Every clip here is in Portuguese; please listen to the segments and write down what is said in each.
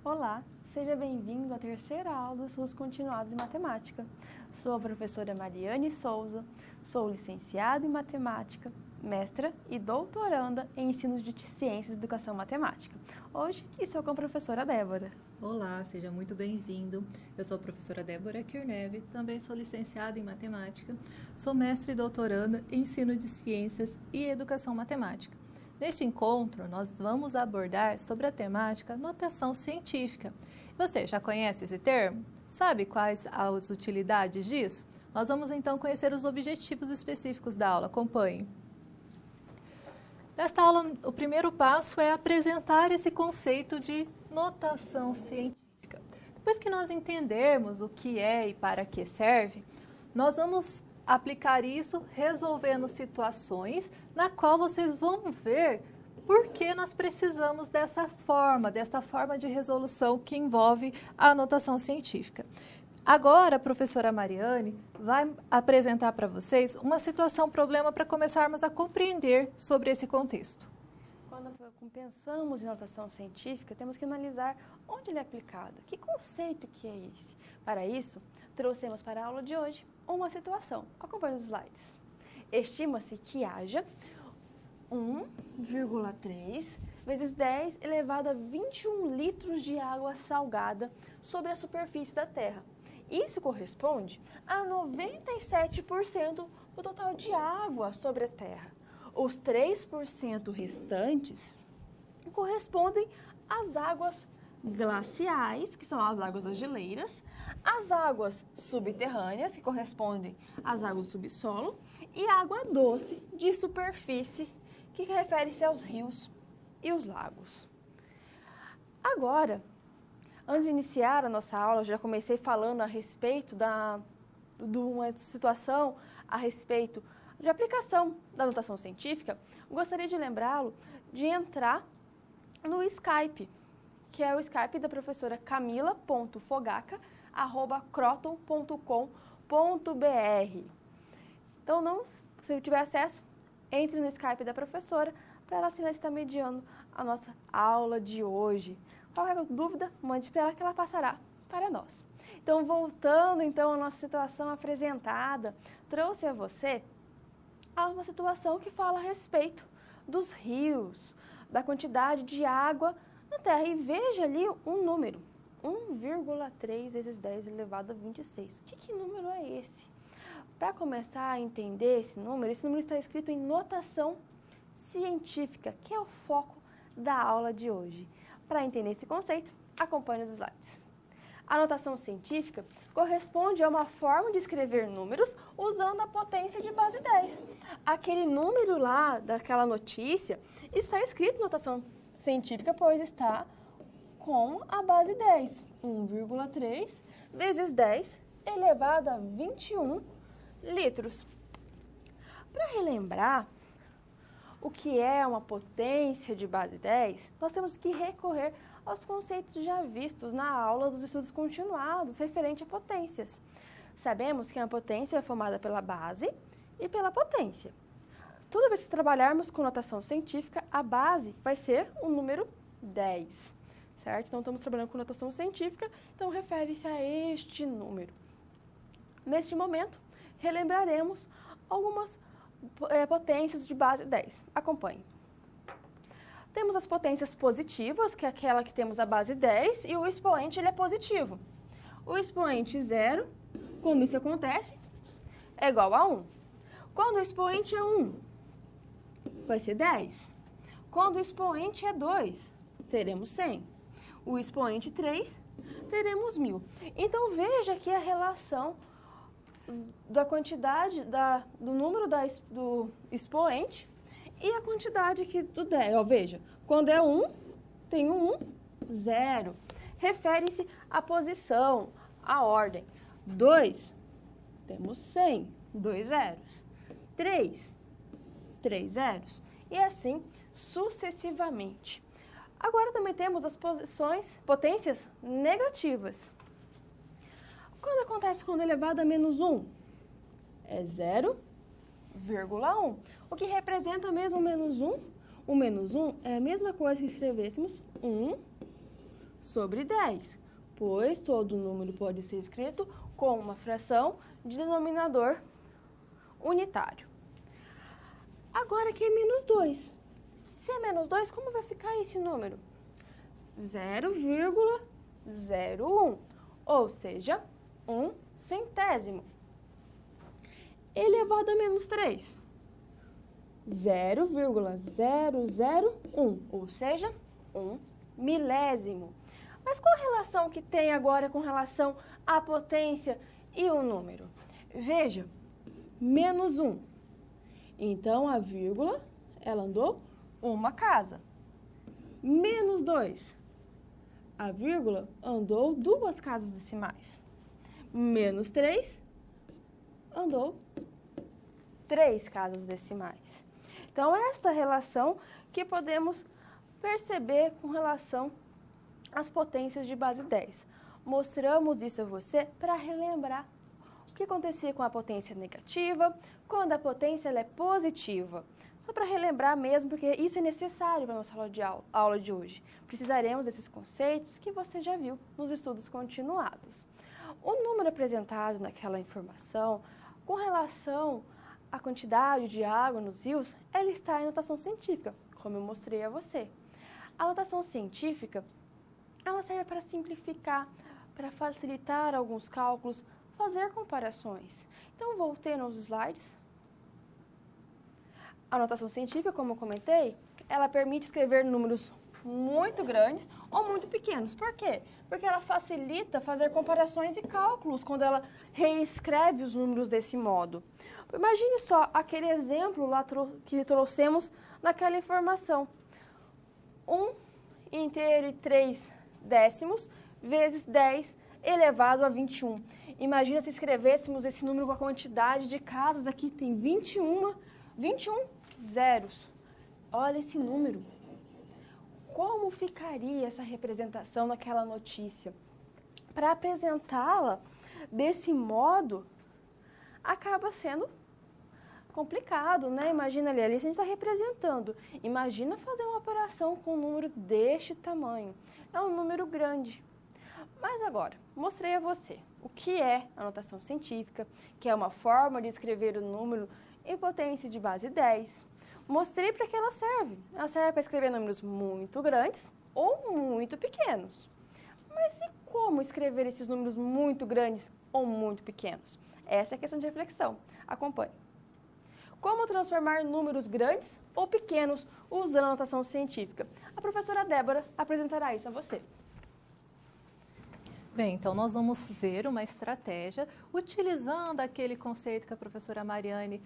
Olá, seja bem-vindo à terceira aula dos estudos continuados em matemática. Sou a professora Mariane Souza, sou licenciada em matemática, mestra e doutoranda em ensino de ciências e educação matemática. Hoje estou com a professora Débora. Olá, seja muito bem-vindo. Eu sou a professora Débora Kirneve, também sou licenciada em matemática, sou mestre e doutoranda em ensino de ciências e educação matemática. Neste encontro, nós vamos abordar sobre a temática notação científica. Você já conhece esse termo? Sabe quais as utilidades disso? Nós vamos então conhecer os objetivos específicos da aula. Acompanhe. Nesta aula, o primeiro passo é apresentar esse conceito de notação científica. Depois que nós entendermos o que é e para que serve, nós vamos aplicar isso resolvendo situações na qual vocês vão ver por que nós precisamos dessa forma de resolução que envolve a notação científica. Agora, a professora Mariane vai apresentar para vocês uma situação, problema, para começarmos a compreender sobre esse contexto. Quando pensamos em notação científica, temos que analisar onde ele é aplicado, que conceito que é esse. Para isso, trouxemos para a aula de hoje uma situação. Acompanhe os slides. Estima-se que haja 1,3 vezes 10 elevado a 21 litros de água salgada sobre a superfície da Terra. Isso corresponde a 97% do total de água sobre a Terra. Os 3% restantes correspondem às águas glaciais, que são as águas das geleiras, as águas subterrâneas, que correspondem às águas do subsolo, e água doce de superfície, que refere-se aos rios e os lagos. Agora, antes de iniciar a nossa aula, eu já comecei falando a respeito de uma situação, a respeito de aplicação da notação científica. Gostaria de lembrá-lo de entrar no Skype, que é o Skype da professora camila.fogaca@croton.com.br. Então, se tiver acesso, entre no Skype da professora para ela estar mediando a nossa aula de hoje. Qualquer dúvida, mande para ela que ela passará para nós. Então, voltando à nossa situação apresentada, trouxe a você uma situação que fala a respeito dos rios, da quantidade de água na Terra. E veja ali um número, 1,3 vezes 10 elevado a 26. Que número é esse? Para começar a entender esse número está escrito em notação científica, que é o foco da aula de hoje. Para entender esse conceito, acompanhe os slides. A notação científica corresponde a uma forma de escrever números usando a potência de base 10. Aquele número lá daquela notícia está escrito em notação científica, pois está com a base 10. 1,3 vezes 10 elevado a 21 litros. Para relembrar o que é uma potência de base 10, nós temos que recorrer aos conceitos já vistos na aula dos estudos continuados referente a potências. Sabemos que a potência é formada pela base e pela potência. Toda vez que trabalharmos com notação científica, a base vai ser o número 10, certo? Então, estamos trabalhando com notação científica, então refere-se a este número. Neste momento, relembraremos algumas potências de base 10. Acompanhe. Temos as potências positivas, que é aquela que temos a base 10, e o expoente ele é positivo. O expoente 0, quando isso acontece, é igual a 1. Quando o expoente é 1, vai ser 10. Quando o expoente é 2, teremos 100. O expoente 3, teremos 1000. Então, veja aqui a relação da quantidade do número do expoente e a quantidade aqui do 10. Ó, veja, quando é 1, tem 1, 0. Refere-se à posição, à ordem. 2, temos 100, 2 zeros. 3, 3 zeros. E assim sucessivamente. Agora também temos as potências negativas. Quando acontece quando elevado a menos 1? É 0,1. O que representa mesmo o menos 1? O menos 1 é a mesma coisa que escrevêssemos 1 sobre 10, pois todo número pode ser escrito com uma fração de denominador unitário. Agora aqui é menos 2. Se é menos 2, como vai ficar esse número? 0,01, ou seja, 1 centésimo. Elevado a menos 3. 0,001, ou seja, 1 milésimo. Mas qual a relação que tem agora com relação à potência e o número? Veja, menos 1. Então, a vírgula, ela andou uma casa. Menos 2. A vírgula andou 2 casas decimais. Menos 3 andou 3 casas decimais. Então, esta relação que podemos perceber com relação às potências de base 10. Mostramos isso a você para relembrar o que acontecia com a potência negativa, quando a potência ela é positiva. Só para relembrar mesmo, porque isso é necessário para a nossa aula de hoje. Precisaremos desses conceitos que você já viu nos estudos continuados. O número apresentado naquela informação, com relação à quantidade de água nos rios, ela está em notação científica, como eu mostrei a você. A notação científica, ela serve para simplificar, para facilitar alguns cálculos, fazer comparações. Então, voltei nos slides. A notação científica, como eu comentei, ela permite escrever números muito grandes ou muito pequenos. Por quê? Porque ela facilita fazer comparações e cálculos quando ela reescreve os números desse modo. Imagine só aquele exemplo lá que trouxemos naquela informação. 1 inteiro e 3 décimos vezes 10 elevado a 21. Imagina se escrevêssemos esse número com a quantidade de casas. Aqui tem 21 zeros. Olha esse número. Como ficaria essa representação naquela notícia? Para apresentá-la desse modo, acaba sendo complicado, né? Imagina ali a gente está representando. Imagina fazer uma operação com um número deste tamanho. É um número grande. Mas agora, mostrei a você o que é a notação científica, que é uma forma de escrever o número em potência de base 10. Mostrei para que ela serve. Ela serve para escrever números muito grandes ou muito pequenos. Mas e como escrever esses números muito grandes ou muito pequenos? Essa é a questão de reflexão. Acompanhe. Como transformar números grandes ou pequenos usando a notação científica? A professora Débora apresentará isso a você. Bem, então nós vamos ver uma estratégia utilizando aquele conceito que a professora Mariane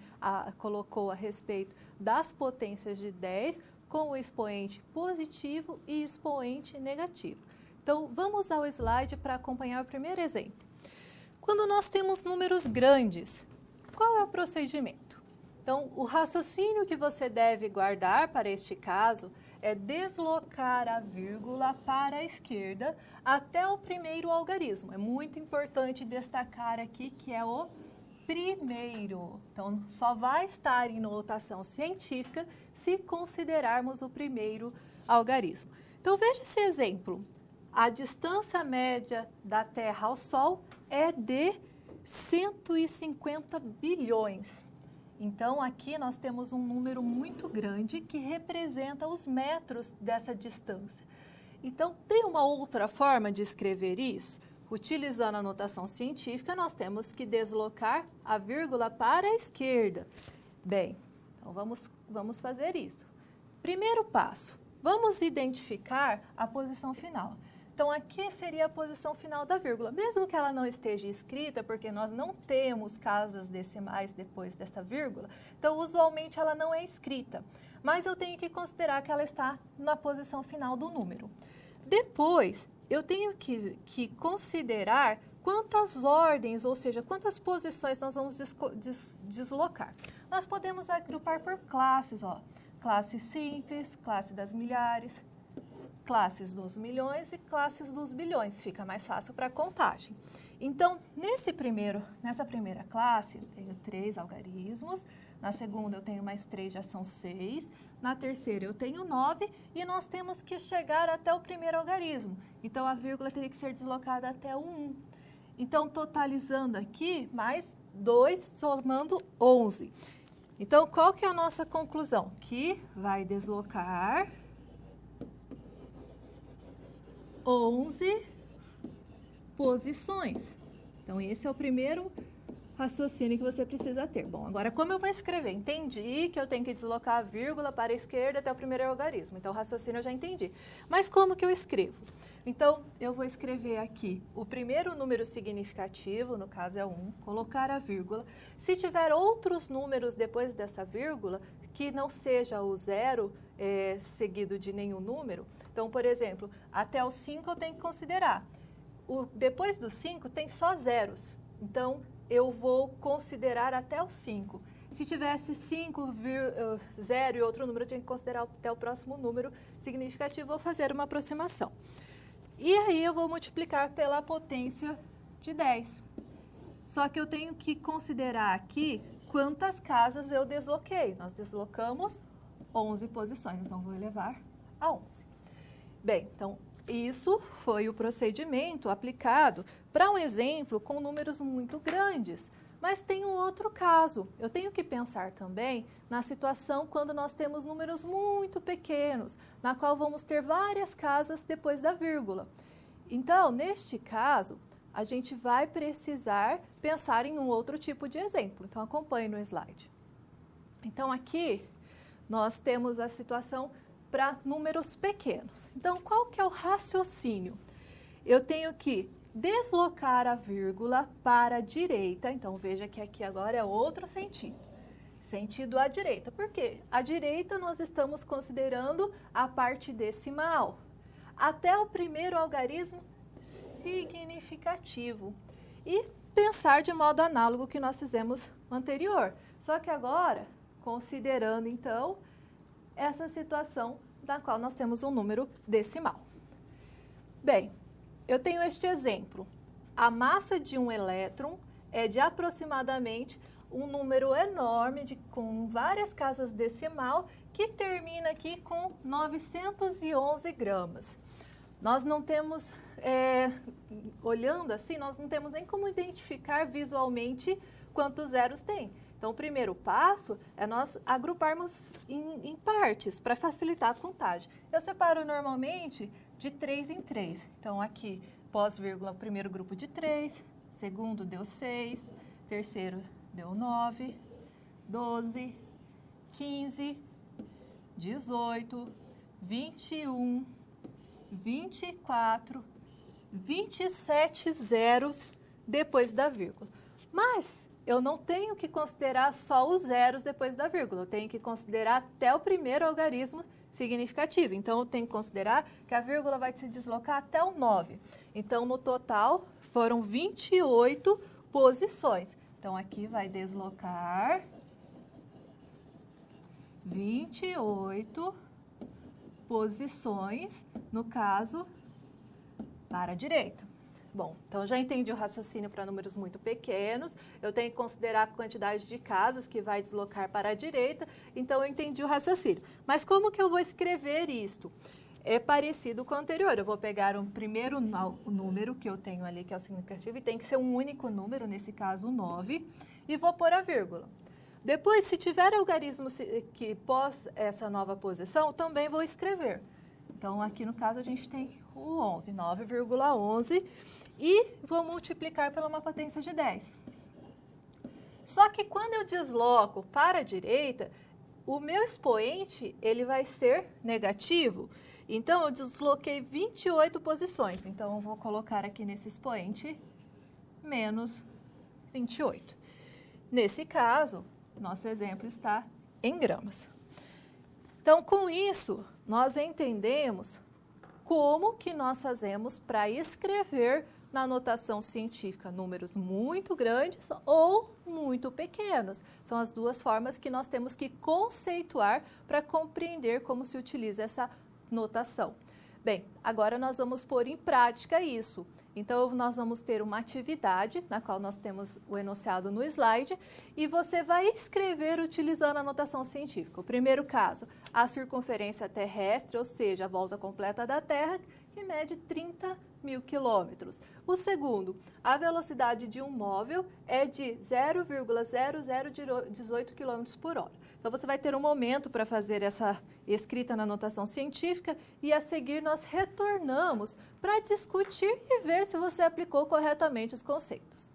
colocou a respeito das potências de 10 com o expoente positivo e expoente negativo. Então, vamos ao slide para acompanhar o primeiro exemplo. Quando nós temos números grandes, qual é o procedimento? Então, o raciocínio que você deve guardar para este caso é deslocar a vírgula para a esquerda até o primeiro algarismo. É muito importante destacar aqui que é o primeiro. Então, só vai estar em notação científica se considerarmos o primeiro algarismo. Então, veja esse exemplo. A distância média da Terra ao Sol é de 150 bilhões. Então, aqui nós temos um número muito grande que representa os metros dessa distância. Então, tem uma outra forma de escrever isso? Utilizando a notação científica, nós temos que deslocar a vírgula para a esquerda. Bem, então vamos fazer isso. Primeiro passo, vamos identificar a posição final. Então, aqui seria a posição final da vírgula, mesmo que ela não esteja escrita, porque nós não temos casas decimais depois dessa vírgula, então, usualmente, ela não é escrita. Mas eu tenho que considerar que ela está na posição final do número. Depois, eu tenho que considerar quantas ordens, ou seja, quantas posições nós vamos deslocar. Nós podemos agrupar por classes, ó. Classe simples, classe das milhares, classes dos milhões e classes dos bilhões. Fica mais fácil para a contagem. Então, nessa primeira classe, eu tenho 3 algarismos. Na segunda, eu tenho mais 3, já são 6. Na terceira, eu tenho 9. E nós temos que chegar até o primeiro algarismo. Então, a vírgula teria que ser deslocada até o 1. Então, totalizando aqui, mais 2, somando 11. Então, qual que é a nossa conclusão? Que vai deslocar 11 posições. Então, esse é o primeiro raciocínio que você precisa ter. Bom, agora como eu vou escrever? Entendi que eu tenho que deslocar a vírgula para a esquerda até o primeiro algarismo. Então, o raciocínio eu já entendi. Mas como que eu escrevo? Então, eu vou escrever aqui o primeiro número significativo, no caso é 1, colocar a vírgula. Se tiver outros números depois dessa vírgula, que não seja o 0 seguido de nenhum número, então, por exemplo, até o 5 eu tenho que considerar. Depois do 5 tem só zeros, então eu vou considerar até o 5. Se tivesse 5, 0 e outro número, eu tenho que considerar até o próximo número significativo, vou fazer uma aproximação. E aí eu vou multiplicar pela potência de 10. Só que eu tenho que considerar aqui quantas casas eu desloquei. Nós deslocamos 11 posições, então vou elevar a 11. Bem, então isso foi o procedimento aplicado para um exemplo com números muito grandes. Mas tem um outro caso. Eu tenho que pensar também na situação quando nós temos números muito pequenos, na qual vamos ter várias casas depois da vírgula. Então, neste caso, a gente vai precisar pensar em um outro tipo de exemplo. Então, acompanhe no slide. Então, aqui nós temos a situação para números pequenos. Então, qual que é o raciocínio? Eu tenho que deslocar a vírgula para a direita. Então, veja que aqui agora é outro sentido. Sentido à direita. Por quê? À direita nós estamos considerando a parte decimal. Até o primeiro algarismo significativo. E pensar de modo análogo que nós fizemos anterior. Só que agora, considerando então essa situação na qual nós temos um número decimal. Bem, eu tenho este exemplo. A massa de um elétron é de aproximadamente um número enorme, com várias casas decimal, que termina aqui com 911 gramas. Nós não temos, olhando assim, nós não temos nem como identificar visualmente quantos zeros tem. Então, o primeiro passo é nós agruparmos em partes para facilitar a contagem. Eu separo normalmente de 3 em 3. Então, aqui, pós-vírgula, primeiro grupo de 3, segundo deu 6, terceiro deu 9, 12, 15, 18, 21, 24, 27 zeros depois da vírgula. Mas eu não tenho que considerar só os zeros depois da vírgula, eu tenho que considerar até o primeiro algarismo significativo. Então, eu tenho que considerar que a vírgula vai se deslocar até o 9. Então, no total, foram 28 posições. Então, aqui vai deslocar 28 posições, no caso, para a direita. Bom, então já entendi o raciocínio para números muito pequenos, eu tenho que considerar a quantidade de casas que vai deslocar para a direita, então eu entendi o raciocínio. Mas como que eu vou escrever isto? É parecido com o anterior, eu vou pegar o primeiro número que eu tenho ali, que é o significativo, e tem que ser um único número, nesse caso 9, e vou pôr a vírgula. Depois, se tiver algarismo que pós essa nova posição, também vou escrever. Então, aqui no caso, a gente tem o 11, 9,11, e vou multiplicar pela uma potência de 10. Só que quando eu desloco para a direita, o meu expoente ele vai ser negativo. Então, eu desloquei 28 posições. Então, eu vou colocar aqui nesse expoente menos 28. Nesse caso, nosso exemplo está em gramas. Então, com isso, nós entendemos como que nós fazemos para escrever na notação científica números muito grandes ou muito pequenos. São as duas formas que nós temos que conceituar para compreender como se utiliza essa notação. Bem, agora nós vamos pôr em prática isso. Então, nós vamos ter uma atividade, na qual nós temos o enunciado no slide, e você vai escrever utilizando a notação científica. O primeiro caso, a circunferência terrestre, ou seja, a volta completa da Terra, que mede 30.000 quilômetros. O segundo, a velocidade de um móvel é de 0,0018 km por hora. Então, você vai ter um momento para fazer essa escrita na notação científica e a seguir nós retornamos para discutir e ver se você aplicou corretamente os conceitos.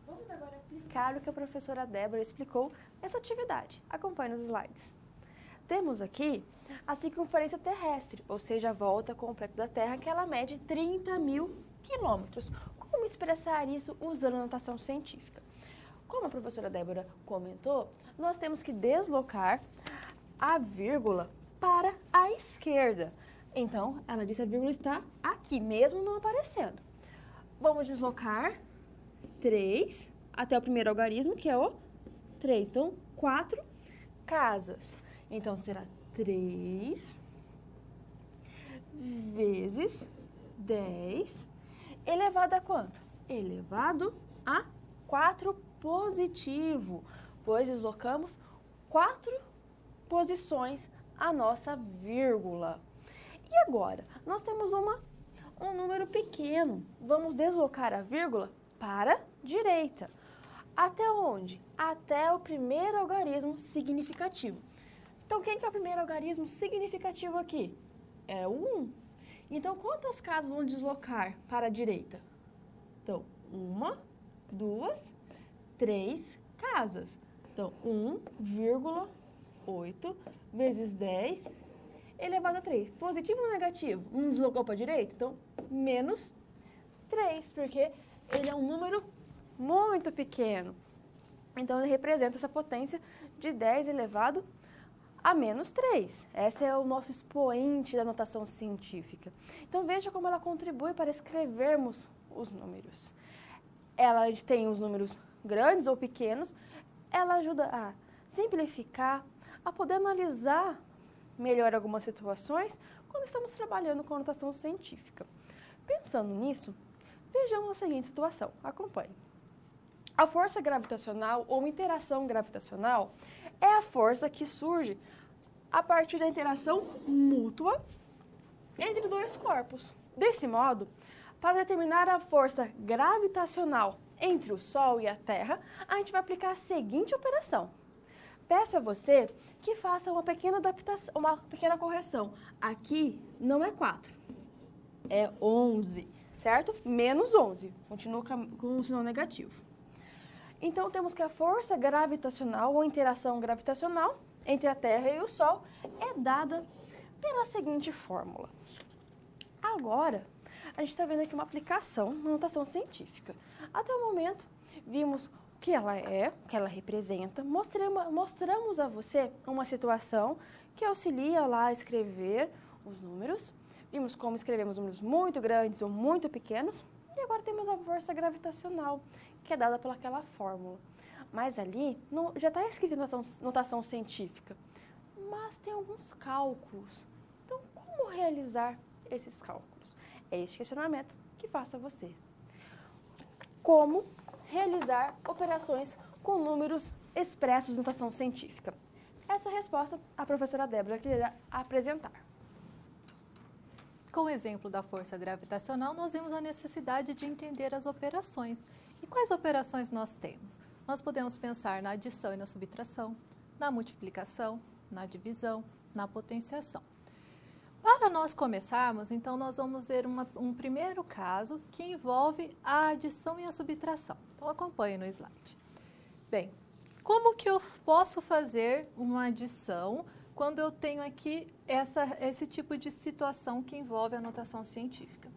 Vamos agora aplicar o que a professora Débora explicou nessa atividade. Acompanhe os slides. Temos aqui a circunferência terrestre, ou seja, a volta completa da Terra, que ela mede 30.000 quilômetros. Como expressar isso usando a notação científica? Como a professora Débora comentou, nós temos que deslocar a vírgula para a esquerda. Então, ela disse que a vírgula está aqui, mesmo não aparecendo. Vamos deslocar 3 até o primeiro algarismo, que é o 3. Então, 4 casas. Então, será 3 vezes 10 elevado a quanto? Elevado a 4 positivo, pois deslocamos 4 posições a nossa vírgula. E agora, nós temos um número pequeno. Vamos deslocar a vírgula para a direita. Até onde? Até o primeiro algarismo significativo. Então, quem que é o primeiro algarismo significativo aqui? É o 1. Então, quantas casas vão deslocar para a direita? Então, 1, 2, 3 casas. Então, 1,8 vezes 10 elevado a 3. Positivo ou negativo? 1 deslocou para a direita? Então, menos 3, porque ele é um número muito pequeno. Então, ele representa essa potência de 10 elevado a menos 3. Esse é o nosso expoente da notação científica. Então, veja como ela contribui para escrevermos os números. Ela tem os números grandes ou pequenos, ela ajuda a simplificar, a poder analisar melhor algumas situações quando estamos trabalhando com notação científica. Pensando nisso, vejamos a seguinte situação. Acompanhe. A força gravitacional ou interação gravitacional é a força que surge a partir da interação mútua entre dois corpos. Desse modo, para determinar a força gravitacional entre o Sol e a Terra, a gente vai aplicar a seguinte operação. Peço a você que faça uma pequena adaptação, uma pequena correção. Aqui não é 4, é 11, certo? Menos 11, continua com o sinal negativo. Então, temos que a força gravitacional ou interação gravitacional entre a Terra e o Sol é dada pela seguinte fórmula. Agora, a gente está vendo aqui uma aplicação na notação científica. Até o momento, vimos o que ela é, o que ela representa, mostramos a você uma situação que auxilia lá a escrever os números. Vimos como escrevemos números muito grandes ou muito pequenos. E agora temos a força gravitacional, que é dada pelaquela fórmula. Mas ali já está escrito em notação científica, mas tem alguns cálculos. Então, como realizar esses cálculos? É este questionamento que faço a você. Como realizar operações com números expressos em notação científica? Essa resposta a professora Débora queria apresentar. Com o exemplo da força gravitacional, nós vimos a necessidade de entender as operações. E quais operações nós temos? Nós podemos pensar na adição e na subtração, na multiplicação, na divisão, na potenciação. Para nós começarmos, então, nós vamos ver um primeiro caso que envolve a adição e a subtração. Então, acompanhe no slide. Bem, como que eu posso fazer uma adição quando eu tenho aqui esse tipo de situação que envolve a notação científica?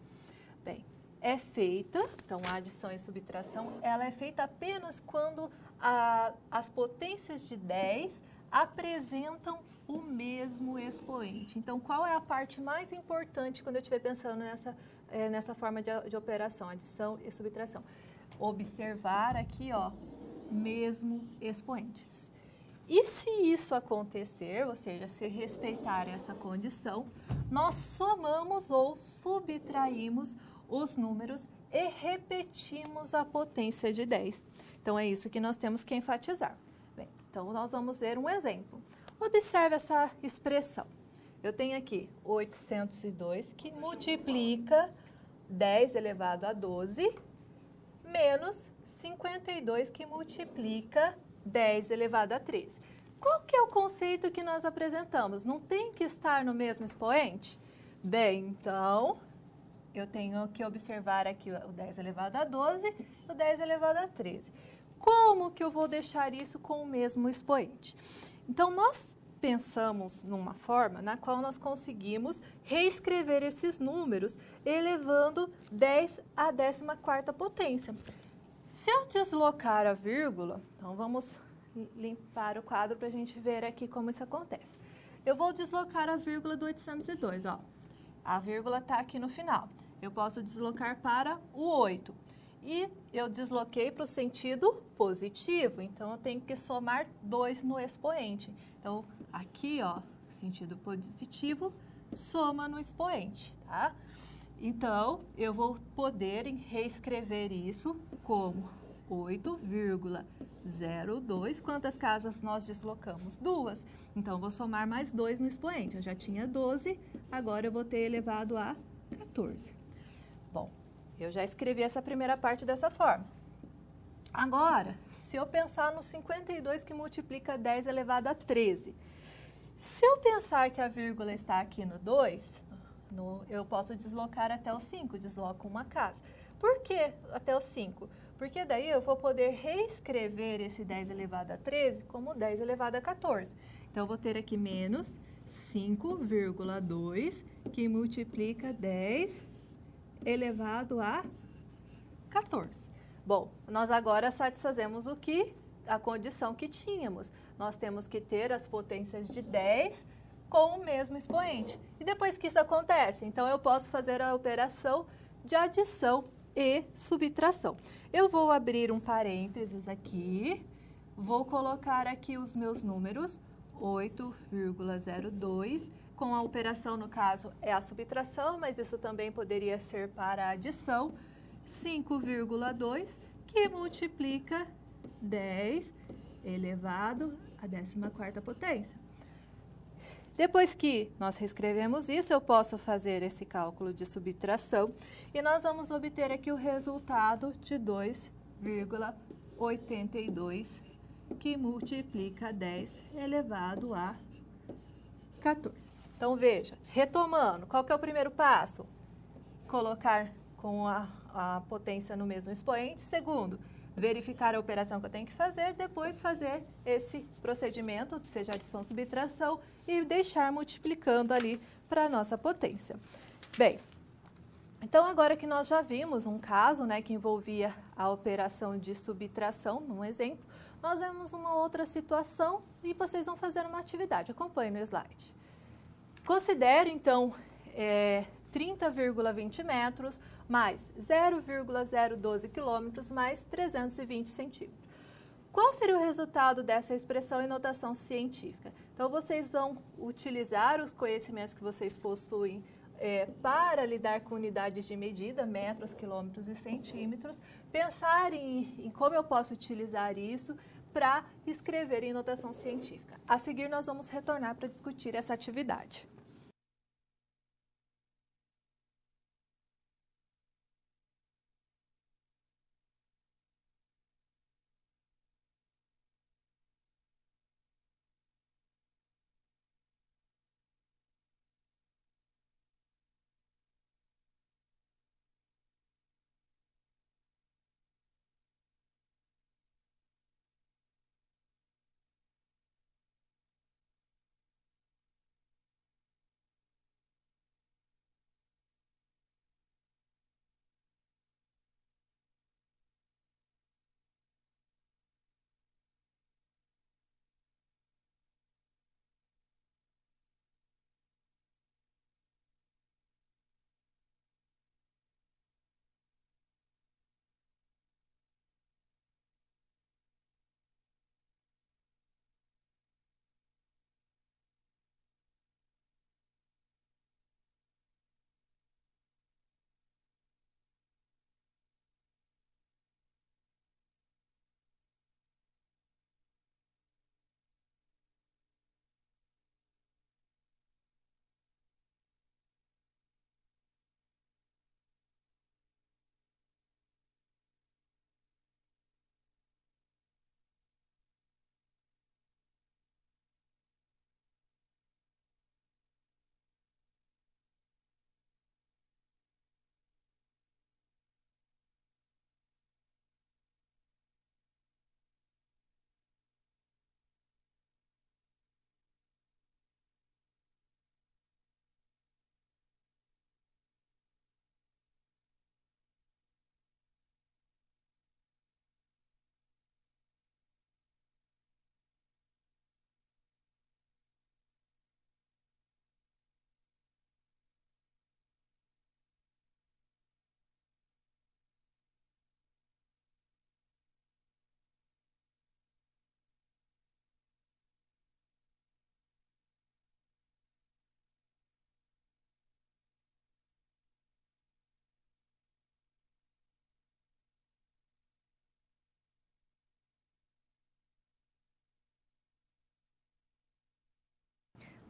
Bem, é feita, então a adição e subtração, ela é feita apenas quando as potências de 10 apresentam o mesmo expoente. Então, qual é a parte mais importante quando eu estiver pensando nessa forma de operação, adição e subtração? Observar aqui, ó, mesmo expoentes. E se isso acontecer, ou seja, se respeitar essa condição, nós somamos ou subtraímos os números e repetimos a potência de 10. Então, é isso que nós temos que enfatizar. Bem, então, nós vamos ver um exemplo. Observe essa expressão. Eu tenho aqui 802 que multiplica 10 elevado a 12 menos 52 que multiplica 10 elevado a 13. Qual que é o conceito que nós apresentamos? Não tem que estar no mesmo expoente? Bem, então, eu tenho que observar aqui o 10 elevado a 12 e o 10 elevado a 13. Como que eu vou deixar isso com o mesmo expoente? Então, nós pensamos numa forma na qual nós conseguimos reescrever esses números elevando 10 à 14ª potência. Se eu deslocar a vírgula, então vamos limpar o quadro para a gente ver aqui como isso acontece. Eu vou deslocar a vírgula do 802, ó. A vírgula está aqui no final. Eu posso deslocar para o 8. E eu desloquei para o sentido positivo, então eu tenho que somar 2 no expoente. Então, aqui, ó, sentido positivo, soma no expoente, tá? Então, eu vou poder reescrever isso como 8,02. Quantas casas nós deslocamos? 2. Então, eu vou somar mais 2 no expoente. Eu já tinha 12, agora eu vou ter elevado a 14. Bom, eu já escrevi essa primeira parte dessa forma. Agora, se eu pensar no 52 que multiplica 10 elevado a 13, se eu pensar que a vírgula está aqui no 2, eu posso deslocar até o 5, desloco uma casa. Por que até o 5? Porque daí eu vou poder reescrever esse 10 elevado a 13 como 10 elevado a 14. Então, eu vou ter aqui menos 5,2 que multiplica 10 elevado a 14. Bom, nós agora satisfazemos o que? A condição que tínhamos. Nós temos que ter as potências de 10 com o mesmo expoente. E depois que isso acontece, então eu posso fazer a operação de adição e subtração. Eu vou abrir um parênteses aqui, vou colocar aqui os meus números, 8,02, com a operação, no caso, é a subtração, mas isso também poderia ser para a adição, 5,2, que multiplica 10 elevado à 14ª potência. Depois que nós reescrevemos isso, eu posso fazer esse cálculo de subtração e nós vamos obter aqui o resultado de 2,82, que multiplica 10 elevado a 14. Então, veja, retomando, qual que é o primeiro passo? Colocar com a potência no mesmo expoente. Segundo, verificar a operação que eu tenho que fazer, depois fazer esse procedimento, seja adição, subtração, e deixar multiplicando ali para a nossa potência. Bem, então agora que nós já vimos um caso, né, que envolvia a operação de subtração, num exemplo, nós vemos uma outra situação e vocês vão fazer uma atividade. Acompanhe no slide. Considere, então, 30,20 metros mais 0,012 quilômetros mais 320 centímetros. Qual seria o resultado dessa expressão em notação científica? Então, vocês vão utilizar os conhecimentos que vocês possuem para lidar com unidades de medida, metros, quilômetros e centímetros, pensar em como eu posso utilizar isso para escrever em notação científica. A seguir, nós vamos retornar para discutir essa atividade.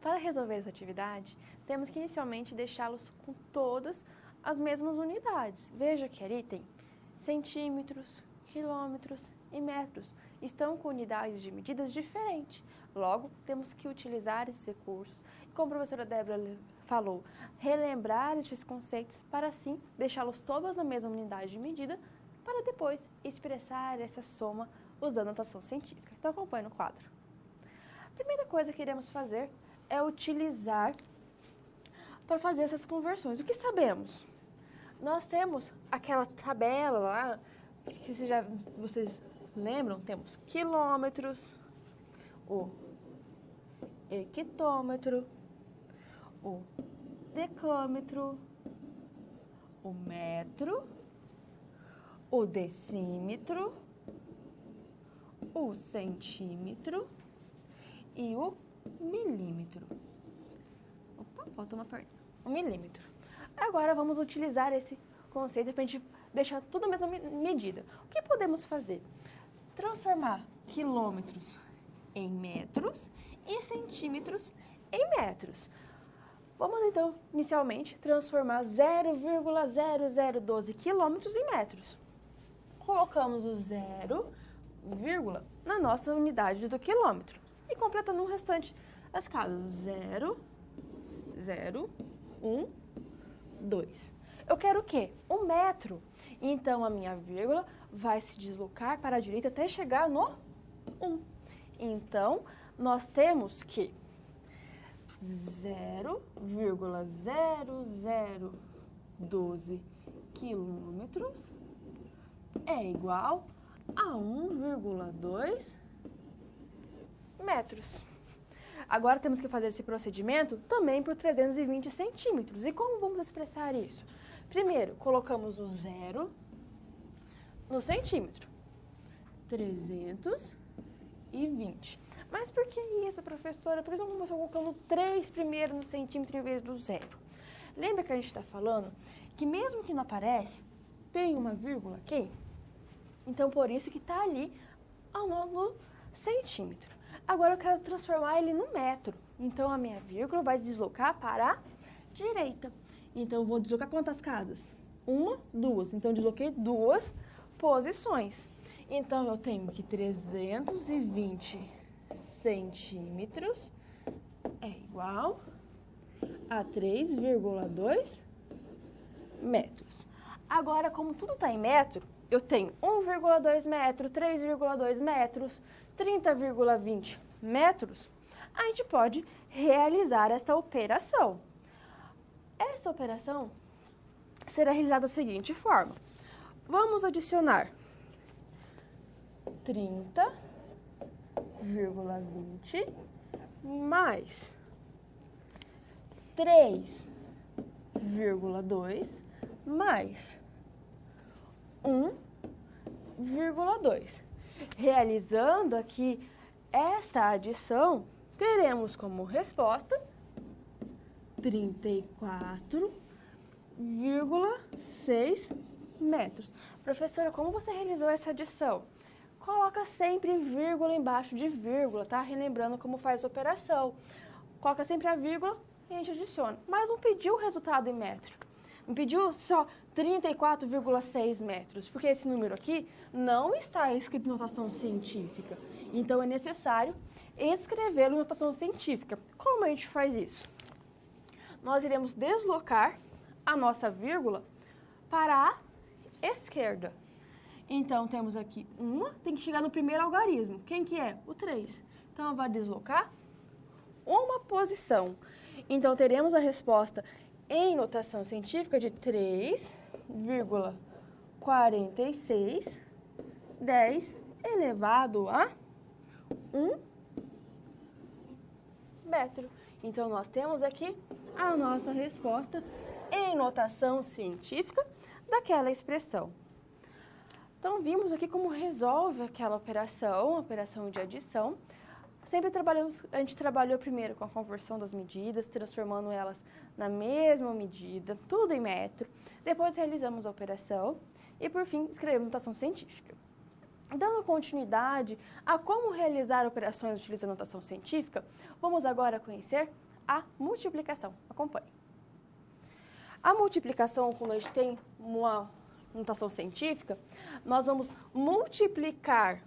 Para resolver essa atividade, temos que inicialmente deixá-los com todas as mesmas unidades. Veja que ali tem centímetros, quilômetros e metros. Estão com unidades de medidas diferentes. Logo, temos que utilizar esses recursos. Como a professora Débora falou, relembrar estes conceitos para assim deixá-los todos na mesma unidade de medida para depois expressar essa soma usando a notação científica. Então, acompanhe no quadro. A primeira coisa que iremos fazer é utilizar para fazer essas conversões. O que sabemos? Nós temos aquela tabela lá, que vocês lembram? Temos quilômetros, o hectômetro, o decâmetro, o metro, o decímetro, o centímetro e o milímetro. Opa, falta uma perna. O milímetro. Agora vamos utilizar esse conceito para a gente deixar tudo a mesma medida. O que podemos fazer? Transformar quilômetros em metros e centímetros em metros. Vamos então, inicialmente, transformar 0,0012 quilômetros em metros. Colocamos o 0, na nossa unidade do quilômetro e completando o restante das casas. 0, 0, 1, 2. Eu quero o quê? Um metro. Então, a minha vírgula vai se deslocar para a direita até chegar no 1. Então, nós temos que 0,0012 quilômetros é igual a 1,2 metros. Agora temos que fazer esse procedimento também por 320 centímetros. E como vamos expressar isso? Primeiro, colocamos o 0 no centímetro. 320. Mas por que isso, professora? Por isso vamos começar colocando 3 primeiro no centímetro em vez do 0. Lembra que a gente está falando que mesmo que não aparece, tem uma vírgula aqui? Então, por isso que está ali no centímetro. Agora eu quero transformar ele no metro. Então, a minha vírgula vai deslocar para a direita. Então, eu vou deslocar quantas casas? 1, 2. Então, eu desloquei 2 posições. Então, eu tenho que 320 centímetros é igual a 3,2 metros. Agora, como tudo está em metro, eu tenho 1,2 metro, 3,2 metros, 30,20 metros. A gente pode realizar essa operação. Essa operação será realizada da seguinte forma. Vamos adicionar 30,20 mais 3,2 mais 1,2. Realizando aqui esta adição, teremos como resposta 34,6 metros. Professora, como você realizou essa adição? Coloca sempre vírgula embaixo de vírgula, tá? Relembrando como faz a operação. Coloca sempre a vírgula e a gente adiciona. Mas não pediu o resultado em metro. Não pediu só 34,6 metros, porque esse número aqui não está escrito em notação científica. Então, é necessário escrevê-lo em notação científica. Como a gente faz isso? Nós iremos deslocar a nossa vírgula para a esquerda. Então, temos aqui uma, tem que chegar no primeiro algarismo. Quem que é? O 3. Então, ela vai deslocar uma posição. Então, teremos a resposta em notação científica de 3,46 10 elevado a 1 metro. Então, nós temos aqui a nossa resposta em notação científica daquela expressão. Então, vimos aqui como resolve aquela operação, a operação de adição. A gente trabalhou primeiro com a conversão das medidas, transformando elas na mesma medida, tudo em metro. Depois realizamos a operação e, por fim, escrevemos notação científica. Dando continuidade a como realizar operações utilizando notação científica, vamos agora conhecer a multiplicação. Acompanhe. A multiplicação, como a gente tem uma notação científica, nós vamos multiplicar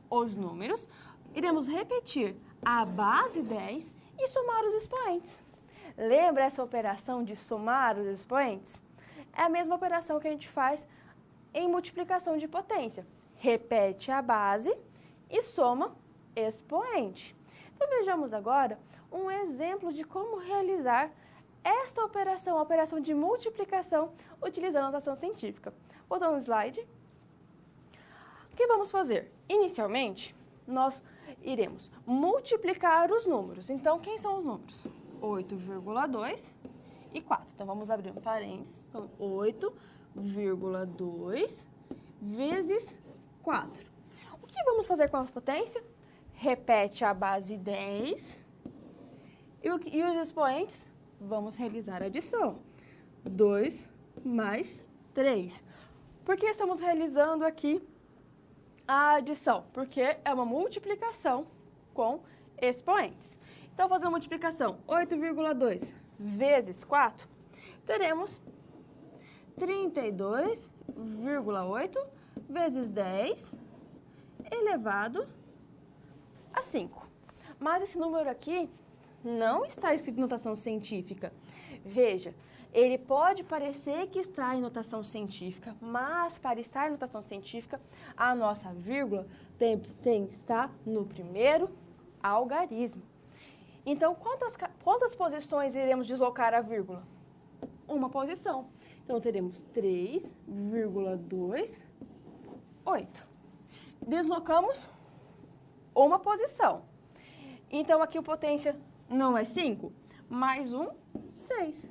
os números, iremos repetir a base 10 e somar os expoentes. Lembra essa operação de somar os expoentes? É a mesma operação que a gente faz em multiplicação de potência. Repete a base e soma expoente. Então, vejamos agora um exemplo de como realizar esta operação, a operação de multiplicação, utilizando a notação científica. Voltando no slide. O que vamos fazer? Inicialmente, nós iremos multiplicar os números. Então, quem são os números? 8,2 e 4. Então, vamos abrir um parênteses. Então, 8,2 vezes 4. O que vamos fazer com a potência? Repete a base 10 e os expoentes, vamos realizar a adição. 2 mais 3. Por que estamos realizando aqui a adição? Porque é uma multiplicação com expoentes. Então, fazendo a multiplicação, 8,2 vezes 4, teremos 32,8 vezes 10 elevado a 5. Mas esse número aqui não está escrito em notação científica. Veja, ele pode parecer que está em notação científica, mas para estar em notação científica, a nossa vírgula tem que estar no primeiro algarismo. Então, quantas posições iremos deslocar a vírgula? Uma posição. Então, teremos 3,28. Deslocamos uma posição. Então, aqui a potência não é 5, mais 6.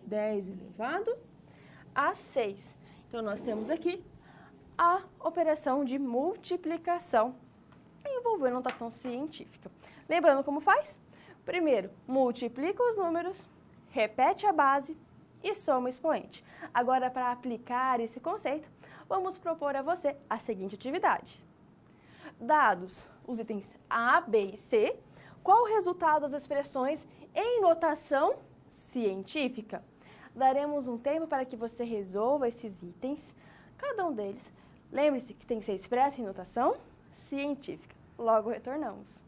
10 elevado a 6. Então, nós temos aqui a operação de multiplicação envolvendo notação científica. Lembrando como faz? Primeiro, multiplica os números, repete a base e soma o expoente. Agora, para aplicar esse conceito, vamos propor a você a seguinte atividade. Dados os itens A, B e C, qual o resultado das expressões em notação científica? Daremos um tempo para que você resolva esses itens, cada um deles. Lembre-se que tem que ser expresso em notação científica. Logo retornamos.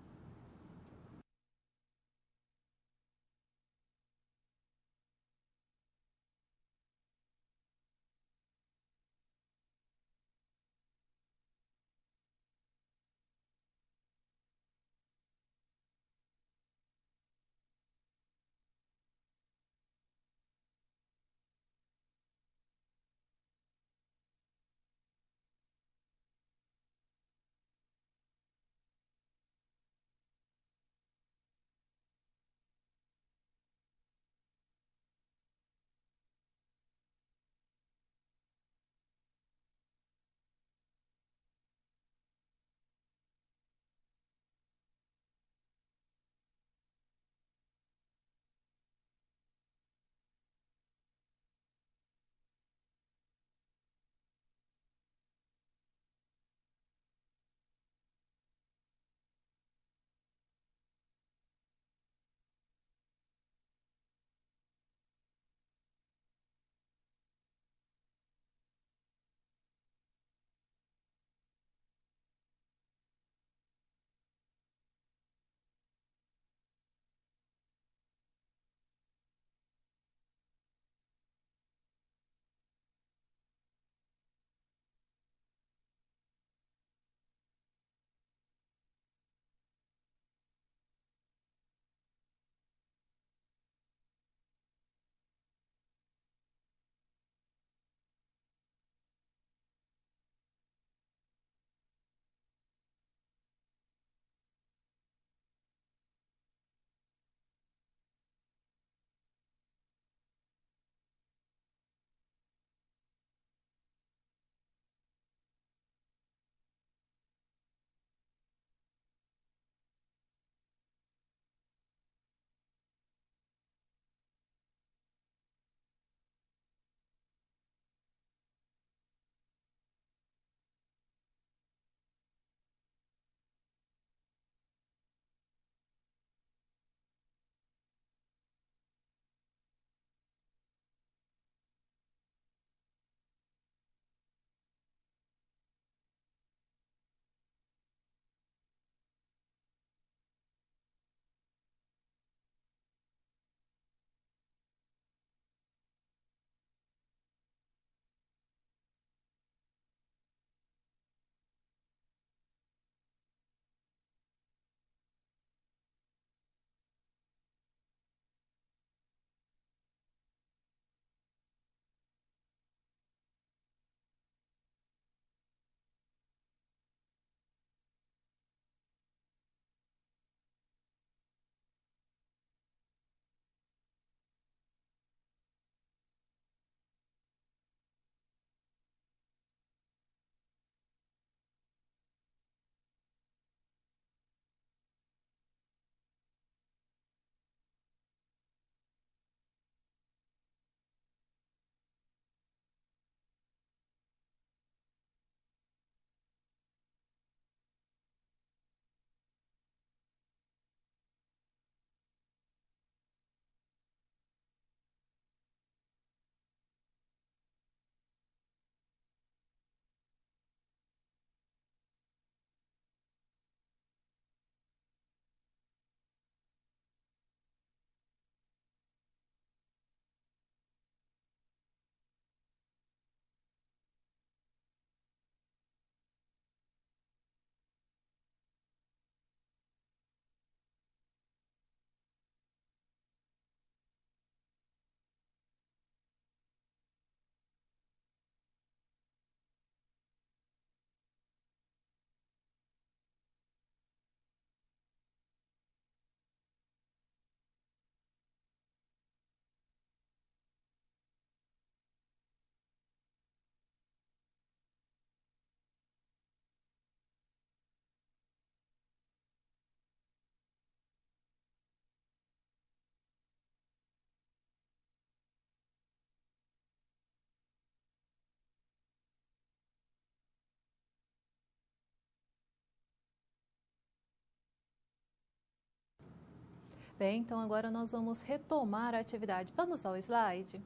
Bem, então agora nós vamos retomar a atividade. Vamos ao slide?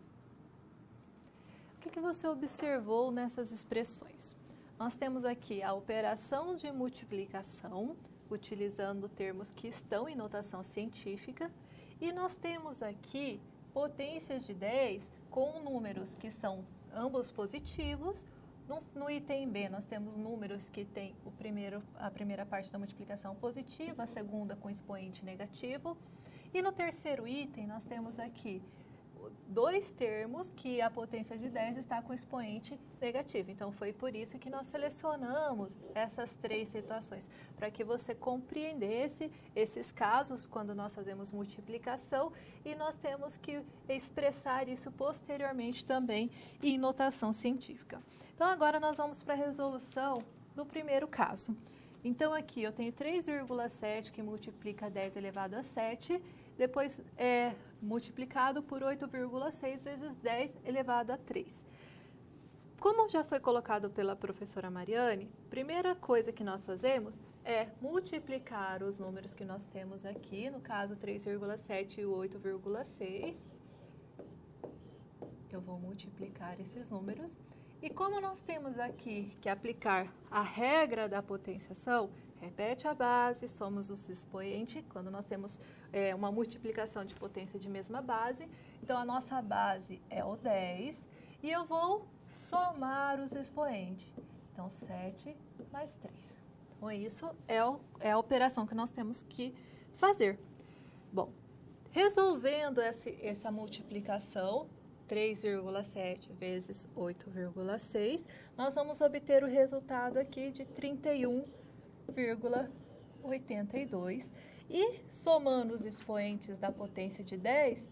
O que você observou nessas expressões? Nós temos aqui a operação de multiplicação, utilizando termos que estão em notação científica, e nós temos aqui potências de 10 com números que são ambos positivos. No item B, nós temos números que têm a primeira parte da multiplicação positiva, a segunda com expoente negativo. E no terceiro item, nós temos aqui dois termos que a potência de 10 está com expoente negativo. Então, foi por isso que nós selecionamos essas três situações, para que você compreendesse esses casos quando nós fazemos multiplicação, e nós temos que expressar isso posteriormente também em notação científica. Então, agora nós vamos para a resolução do primeiro caso. Então, aqui eu tenho 3,7 que multiplica 10 elevado a 7, depois é multiplicado por 8,6 vezes 10 elevado a 3. Como já foi colocado pela professora Mariane, primeira coisa que nós fazemos é multiplicar os números que nós temos aqui, no caso 3,7 e 8,6. Eu vou multiplicar esses números. E como nós temos aqui que aplicar a regra da potenciação, repete a base, somos os expoentes, quando nós temos uma multiplicação de potência de mesma base. Então, a nossa base é o 10 e eu vou somar os expoentes. Então, 7 mais 3. Então, isso é a operação que nós temos que fazer. Bom, resolvendo essa multiplicação, 3,7 vezes 8,6, nós vamos obter o resultado aqui de 31,82. E somando os expoentes da potência de 10,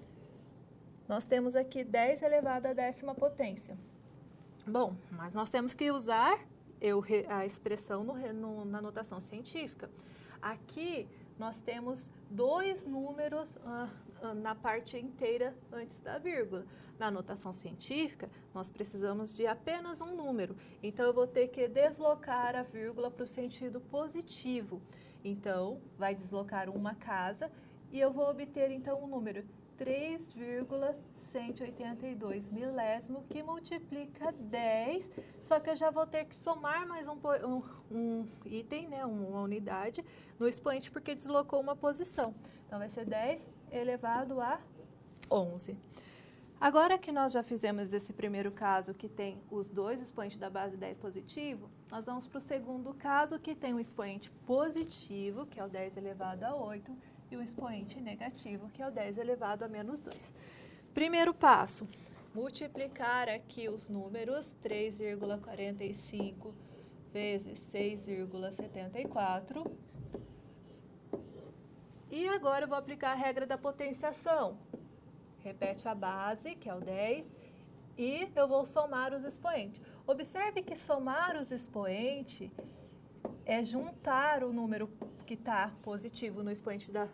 nós temos aqui 10 elevado à 10ª potência. Bom, mas nós temos que usar a expressão na notação científica. Aqui nós temos dois números na parte inteira antes da vírgula. Na notação científica, nós precisamos de apenas um número. Então, eu vou ter que deslocar a vírgula para o sentido positivo. Então, vai deslocar uma casa e eu vou obter, então, o número 3,182 milésimo, que multiplica 10, só que eu já vou ter que somar mais um item, né, uma unidade, no expoente, porque deslocou uma posição. Então, vai ser 10 elevado a 11. Agora que nós já fizemos esse primeiro caso, que tem os dois expoentes da base 10 positivo, nós vamos para o segundo caso, que tem um expoente positivo, que é o 10 elevado a 8, e o expoente negativo, que é o 10 elevado a menos 2. Primeiro passo, multiplicar aqui os números, 3,45 vezes 6,74. E agora eu vou aplicar a regra da potenciação. Repete a base, que é o 10, e eu vou somar os expoentes. Observe que somar os expoentes é juntar o número que está positivo no expoente da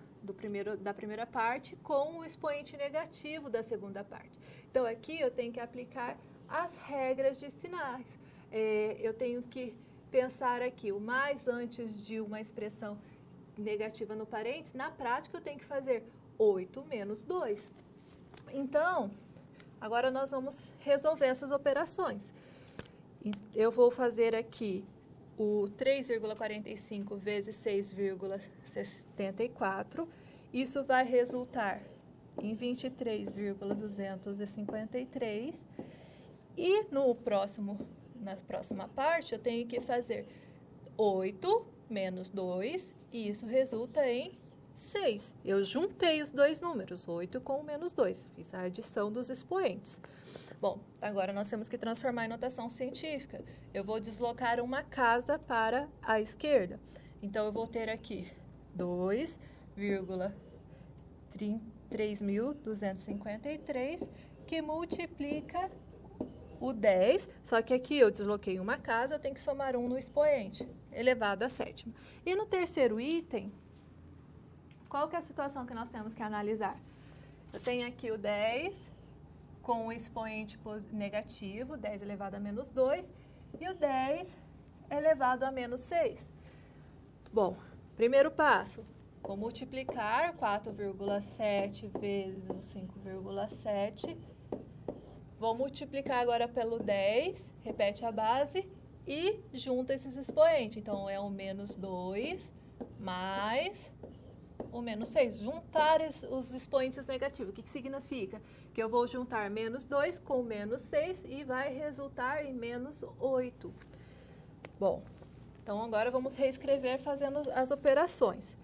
primeira parte com o expoente negativo da segunda parte. Então, aqui eu tenho que aplicar as regras de sinais. Eu tenho que pensar aqui o mais antes de uma expressão negativa no parênteses. Na prática, eu tenho que fazer 8 menos 2. Então, agora nós vamos resolver essas operações. Eu vou fazer aqui o 3,45 vezes 6,74. Isso vai resultar em 23,253. E na próxima parte, eu tenho que fazer 8 menos 2, e isso resulta em 6. Eu juntei os dois números, 8 com o menos 2. Fiz a adição dos expoentes. Bom, agora nós temos que transformar em notação científica. Eu vou deslocar uma casa para a esquerda. Então, eu vou ter aqui 2,3.253, que multiplica o 10. Só que aqui eu desloquei uma casa, eu tenho que somar 1 no expoente, elevado à 7ª. E no terceiro item, qual que é a situação que nós temos que analisar? Eu tenho aqui o 10 com o expoente negativo, 10 elevado a menos 2, e o 10 elevado a menos 6. Bom, primeiro passo, Vou multiplicar 4,7 vezes o 5,7. Vou multiplicar agora pelo 10, repete a base e junta esses expoentes. Então, é o menos 2 mais o menos 6. Juntar os expoentes negativos. O que significa? Que eu vou juntar menos 2 com menos 6 e vai resultar em menos 8. Bom, então agora vamos reescrever fazendo as operações.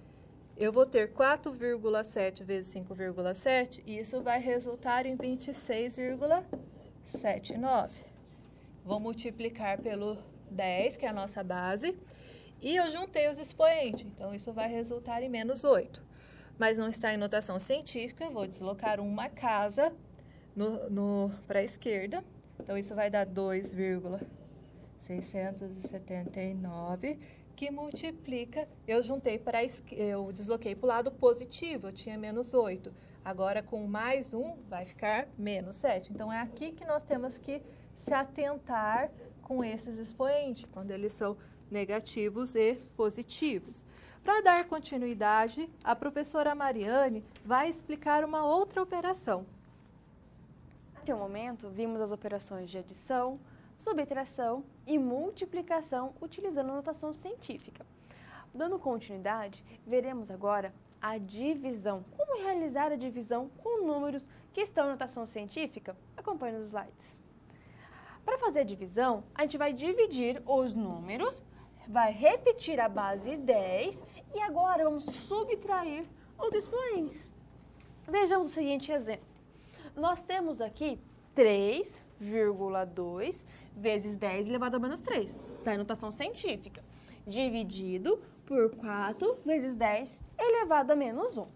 Eu vou ter 4,7 vezes 5,7 e isso vai resultar em 26,79. Vou multiplicar pelo 10, que é a nossa base, e eu juntei os expoentes, então isso vai resultar em menos 8. Mas não está em notação científica, vou deslocar uma casa para a esquerda, então isso vai dar 2,679, que multiplica, eu desloquei para o lado positivo, eu tinha menos 8. Agora, com mais 1, vai ficar menos 7. Então, é aqui que nós temos que se atentar com esses expoentes, quando eles são negativos e positivos. Para dar continuidade, a professora Mariane vai explicar uma outra operação. Até o momento, vimos as operações de adição, subtração e multiplicação utilizando a notação científica. Dando continuidade, veremos agora a divisão. Como realizar a divisão com números que estão em notação científica? Acompanhe nos slides. Para fazer a divisão, a gente vai dividir os números, vai repetir a base 10 e agora vamos subtrair os expoentes. Vejamos o seguinte exemplo. Nós temos aqui 3,2 vezes 10 elevado a menos 3. Está em notação científica. Dividido por 4 vezes 10 elevado a menos 1.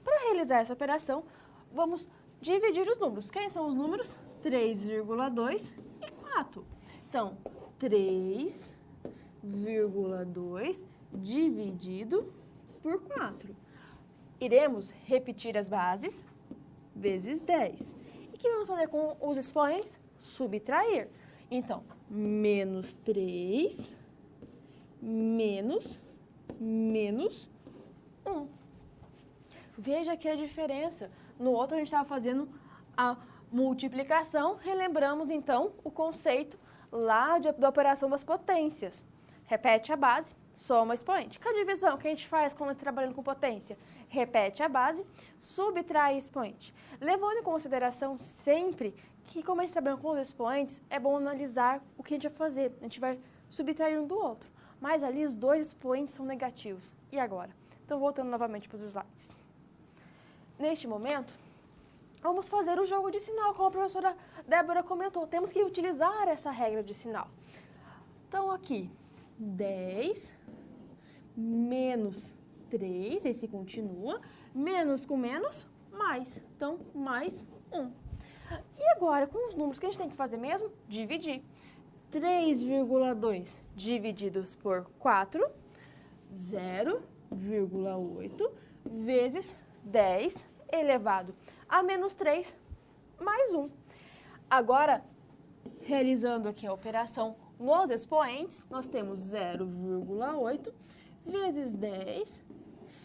Para realizar essa operação, vamos dividir os números. Quem são os números? 3,2 e 4. Então, 3,2 dividido por 4. Iremos repetir as bases vezes 10. E o que vamos fazer com os expoentes? Subtrair. Então, menos 3 menos 1. Veja aqui a diferença. No outro a gente estava fazendo a multiplicação. Relembramos então o conceito lá da operação das potências. Repete a base, soma expoente. Que a divisão que a gente faz quando trabalhando com potência? Repete a base, subtrai expoente. Levando em consideração sempre que, como a gente trabalha com os expoentes, é bom analisar o que a gente vai fazer. A gente vai subtrair um do outro. Mas ali os dois expoentes são negativos. E agora? Então, voltando novamente para os slides. Neste momento, vamos fazer o jogo de sinal, como a professora Débora comentou. Temos que utilizar essa regra de sinal. Então, aqui, 10 menos 3, esse continua, menos com menos, mais. Então, mais 1. E agora, com os números que a gente tem que fazer mesmo? Dividir. 3,2 divididos por 4, 0,8 vezes 10 elevado a menos 3 mais 1. Agora, realizando aqui a operação nos expoentes, nós temos 0,8 vezes 10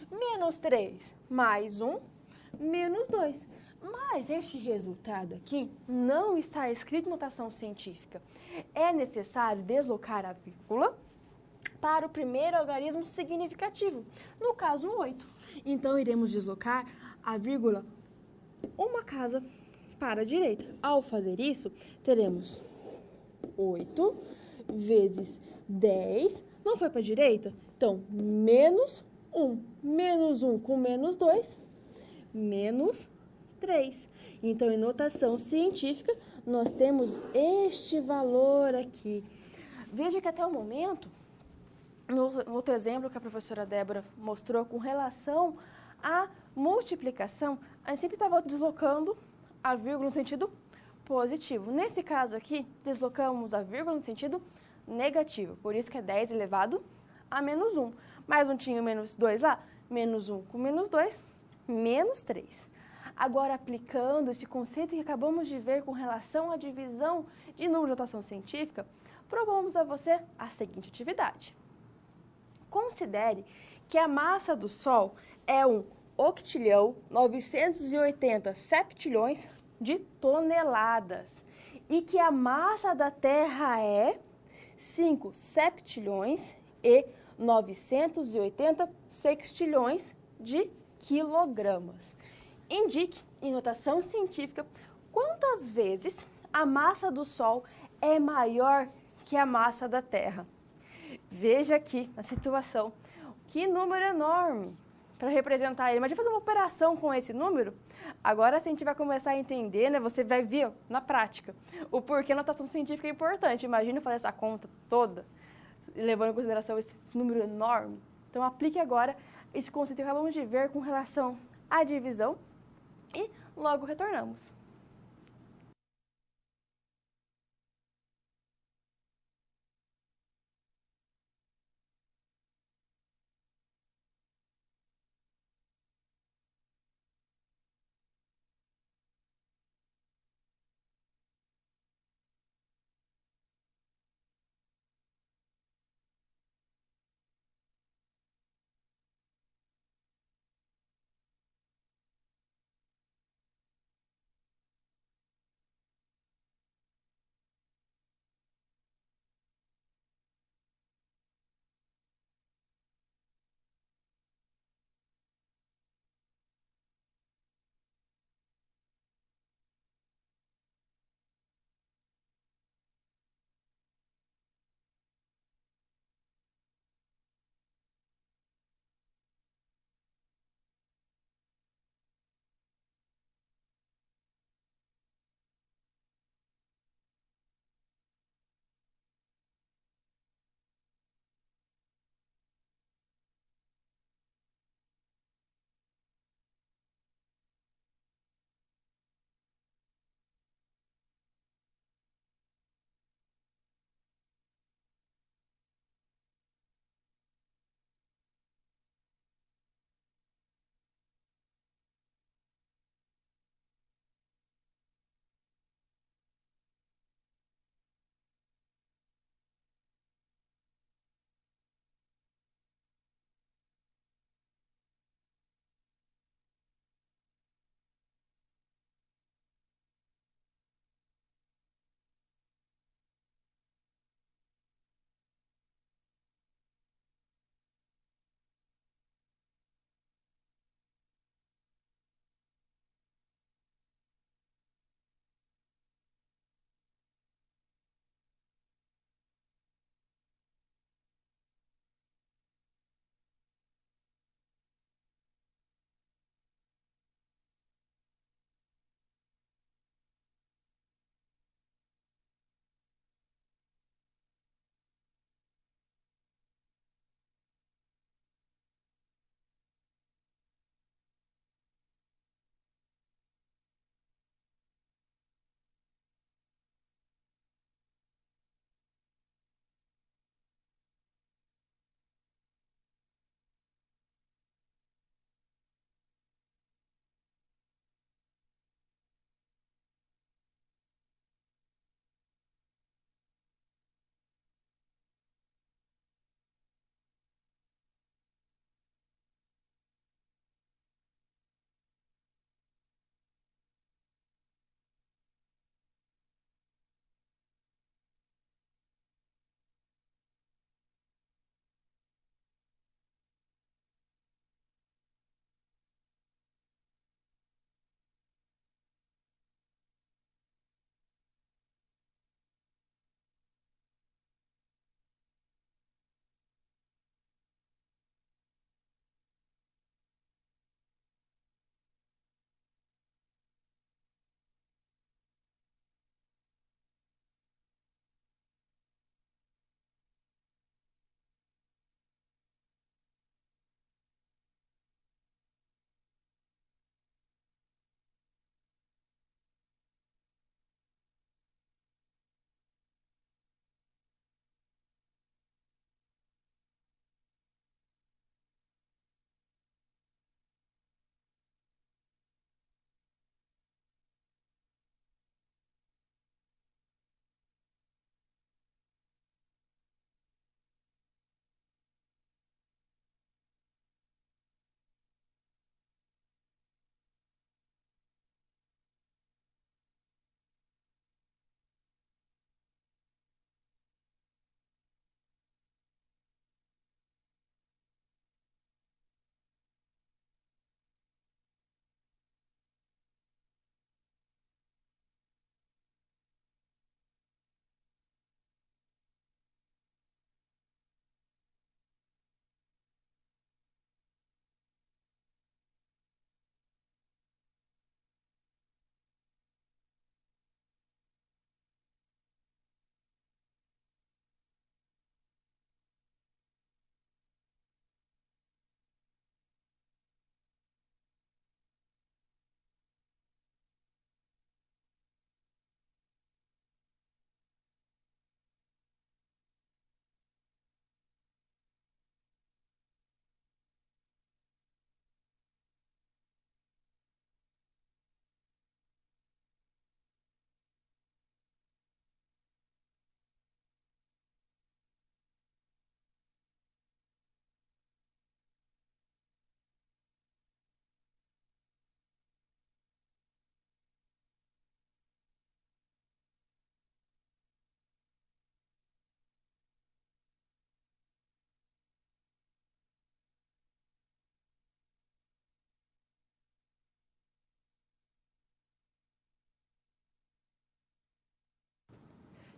menos 3 mais 1 menos 2. Mas este resultado aqui não está escrito em notação científica. É necessário deslocar a vírgula para o primeiro algarismo significativo, no caso 8. Então, iremos deslocar a vírgula uma casa para a direita. Ao fazer isso, teremos 8 vezes 10, não foi para a direita? Então, menos 1. Menos 1 com menos 2, menos 3. Então, em notação científica, nós temos este valor aqui. Veja que até o momento, no outro exemplo que a professora Débora mostrou com relação à multiplicação, a gente sempre estava deslocando a vírgula no sentido positivo. Nesse caso aqui, deslocamos a vírgula no sentido negativo. Por isso que é 10 elevado a menos 1. Mais um tinha menos 2 lá, menos 1 com menos 2, menos 3. Agora, aplicando esse conceito que acabamos de ver com relação à divisão de número de notação científica, propomos a você a seguinte atividade. Considere que a massa do Sol é 1.980 septilhões de toneladas e que a massa da Terra é 5 septilhões e 980 sextilhões de quilogramas. Indique, em notação científica, quantas vezes a massa do Sol é maior que a massa da Terra. Veja aqui na situação, que número enorme para representar ele. Imagina fazer uma operação com esse número. Agora a gente vai começar a entender, né? Você vai ver na prática o porquê a notação científica é importante. Imagina fazer essa conta toda, levando em consideração esse número enorme. Então aplique agora esse conceito que acabamos de ver com relação à divisão e logo retornamos.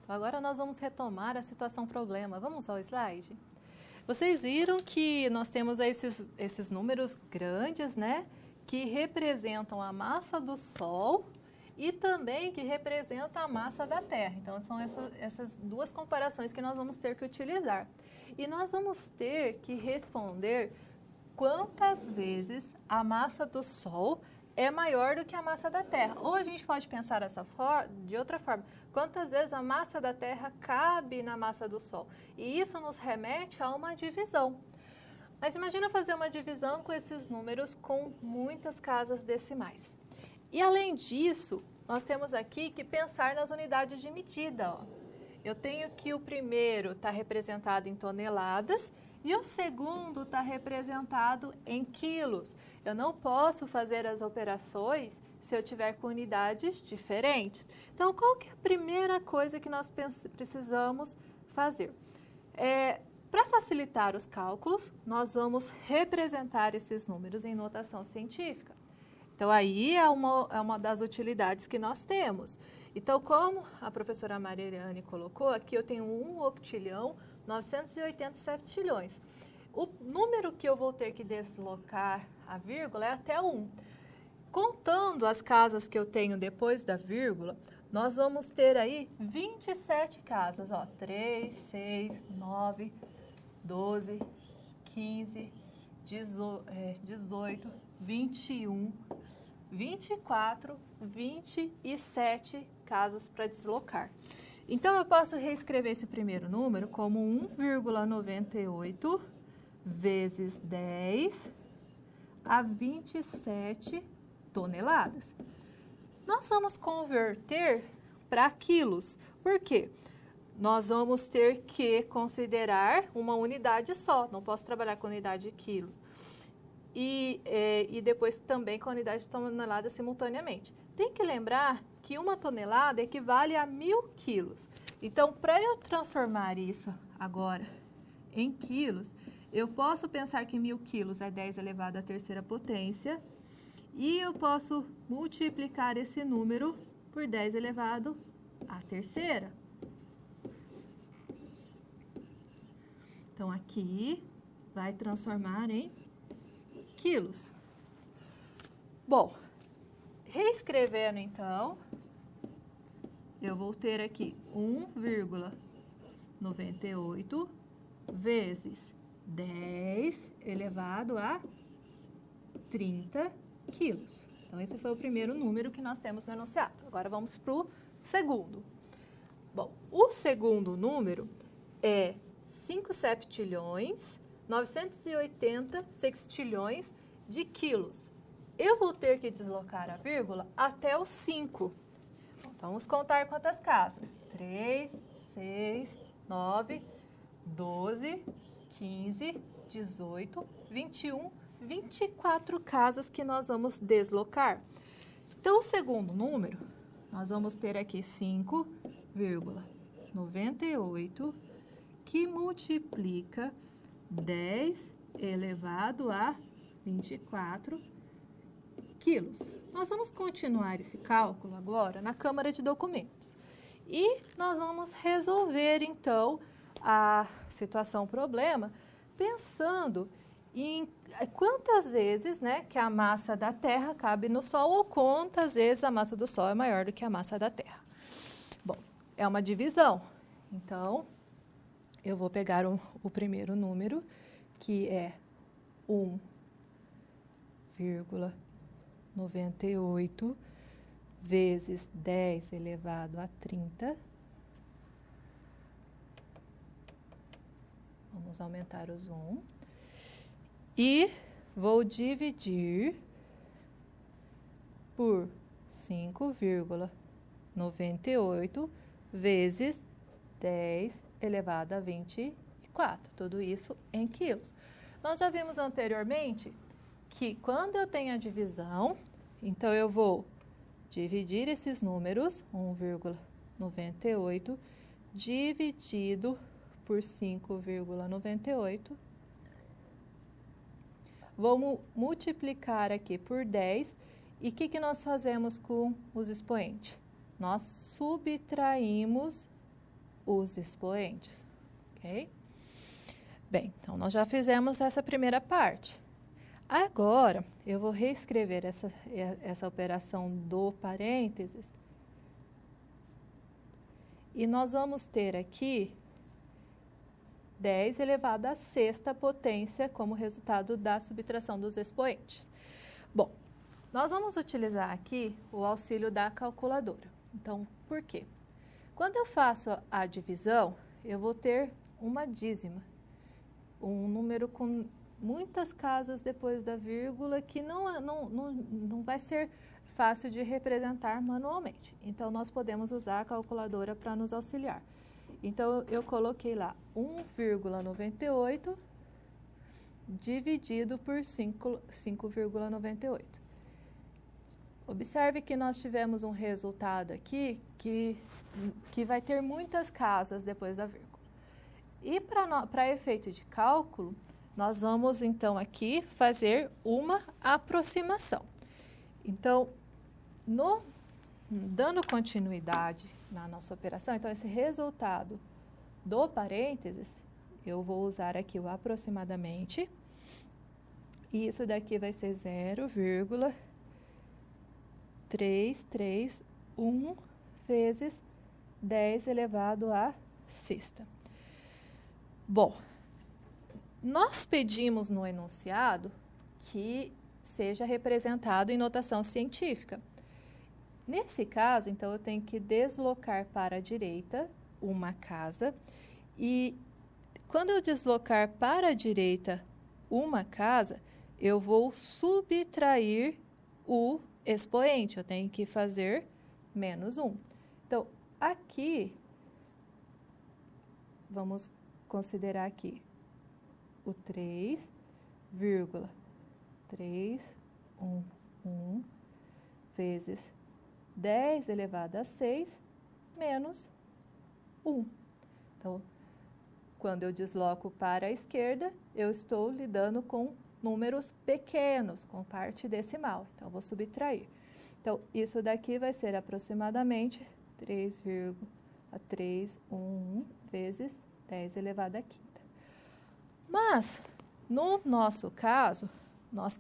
Então, agora nós vamos retomar a situação problema. Vamos ao slide? Vocês viram que nós temos esses números grandes, né? Que representam a massa do Sol e também que representa a massa da Terra. Então, são essas duas comparações que nós vamos ter que utilizar. E nós vamos ter que responder quantas vezes a massa do Sol é maior do que a massa da Terra. Ou a gente pode pensar de outra forma, quantas vezes a massa da Terra cabe na massa do Sol. E isso nos remete a uma divisão. Mas imagina fazer uma divisão com esses números com muitas casas decimais. E além disso, nós temos aqui que pensar nas unidades de medida. Ó. Eu tenho que o primeiro está representado em toneladas e o segundo está representado em quilos. Eu não posso fazer as operações se eu tiver com unidades diferentes. Então, qual que é a primeira coisa que nós precisamos fazer? Para facilitar os cálculos, nós vamos representar esses números em notação científica. Então, aí é uma das utilidades que nós temos. Então, como a professora Mariane colocou, aqui eu tenho 1 octilhão, 987 septilhões. O número que eu vou ter que deslocar a vírgula é até 1. Contando as casas que eu tenho depois da vírgula, nós vamos ter aí 27 casas. Ó, 3, 6, 9, 12, 15, 18, 21, 24, 27 casas para deslocar. Então, eu posso reescrever esse primeiro número como 1,98 vezes 10 a 27 toneladas. Nós vamos converter para quilos. Por quê? Nós vamos ter que considerar uma unidade só. Não posso trabalhar com unidade de quilos. E depois também com a unidade de toneladas simultaneamente. Tem que lembrar que 1 tonelada equivale a 1.000 quilos. Então, para eu transformar isso agora em quilos, eu posso pensar que 1.000 quilos é 10 elevado à terceira potência e eu posso multiplicar esse número por 10 elevado à terceira. Então, aqui vai transformar em quilos. Bom, reescrevendo então, eu vou ter aqui 1,98 vezes 10 elevado a 30 quilos. Então, esse foi o primeiro número que nós temos no enunciado. Agora, vamos para o segundo. Bom, o segundo número é 5 septilhões, 980 sextilhões de quilos. Eu vou ter que deslocar a vírgula até o 5. Então, vamos contar quantas casas. 3, 6, 9, 12, 15, 18, 21, 24 casas que nós vamos deslocar. Então, o segundo número, nós vamos ter aqui 5,98 que multiplica 10 elevado a 24 quilos. Nós vamos continuar esse cálculo agora na Câmara de Documentos. E nós vamos resolver, então, a situação problema pensando em quantas vezes, né, que a massa da Terra cabe no Sol ou quantas vezes a massa do Sol é maior do que a massa da Terra. Bom, é uma divisão. Então, eu vou pegar o primeiro número, que é 1,98 vezes 10 elevado a 30. Vamos aumentar o zoom. E vou dividir por 5,98 vezes 10 elevado a 24. Tudo isso em quilos. Nós já vimos anteriormente que quando eu tenho a divisão, então eu vou dividir esses números, 1,98 dividido por 5,98. Vou multiplicar aqui por 10. E o que nós fazemos com os expoentes? Nós subtraímos os expoentes, ok? Bem, então nós já fizemos essa primeira parte. Agora, eu vou reescrever essa operação do parênteses. E nós vamos ter aqui 10 elevado à sexta potência como resultado da subtração dos expoentes. Bom, nós vamos utilizar aqui o auxílio da calculadora. Então, por quê? Quando eu faço a divisão, eu vou ter uma dízima, um número com muitas casas depois da vírgula que não vai ser fácil de representar manualmente. Então, nós podemos usar a calculadora para nos auxiliar. Então, eu coloquei lá 1,98 dividido por 5,98. Observe que nós tivemos um resultado aqui que vai ter muitas casas depois da vírgula. E para efeito de cálculo, nós vamos então aqui fazer uma aproximação. Então, dando continuidade na nossa operação, então esse resultado do parênteses, eu vou usar aqui o aproximadamente, e isso daqui vai ser 0,331 vezes 10 elevado à sexta. Bom, nós pedimos no enunciado que seja representado em notação científica. Nesse caso, então, eu tenho que deslocar para a direita uma casa e quando eu deslocar para a direita uma casa, eu vou subtrair o expoente. Eu tenho que fazer menos 1. Então, aqui, vamos considerar aqui o 3,311 vezes 10 elevado a 6 menos 1. Então, quando eu desloco para a esquerda, eu estou lidando com números pequenos, com parte decimal. Então, eu vou subtrair. Então, isso daqui vai ser aproximadamente 3,311 vezes 10 elevado à quinta. Mas, no nosso caso, nós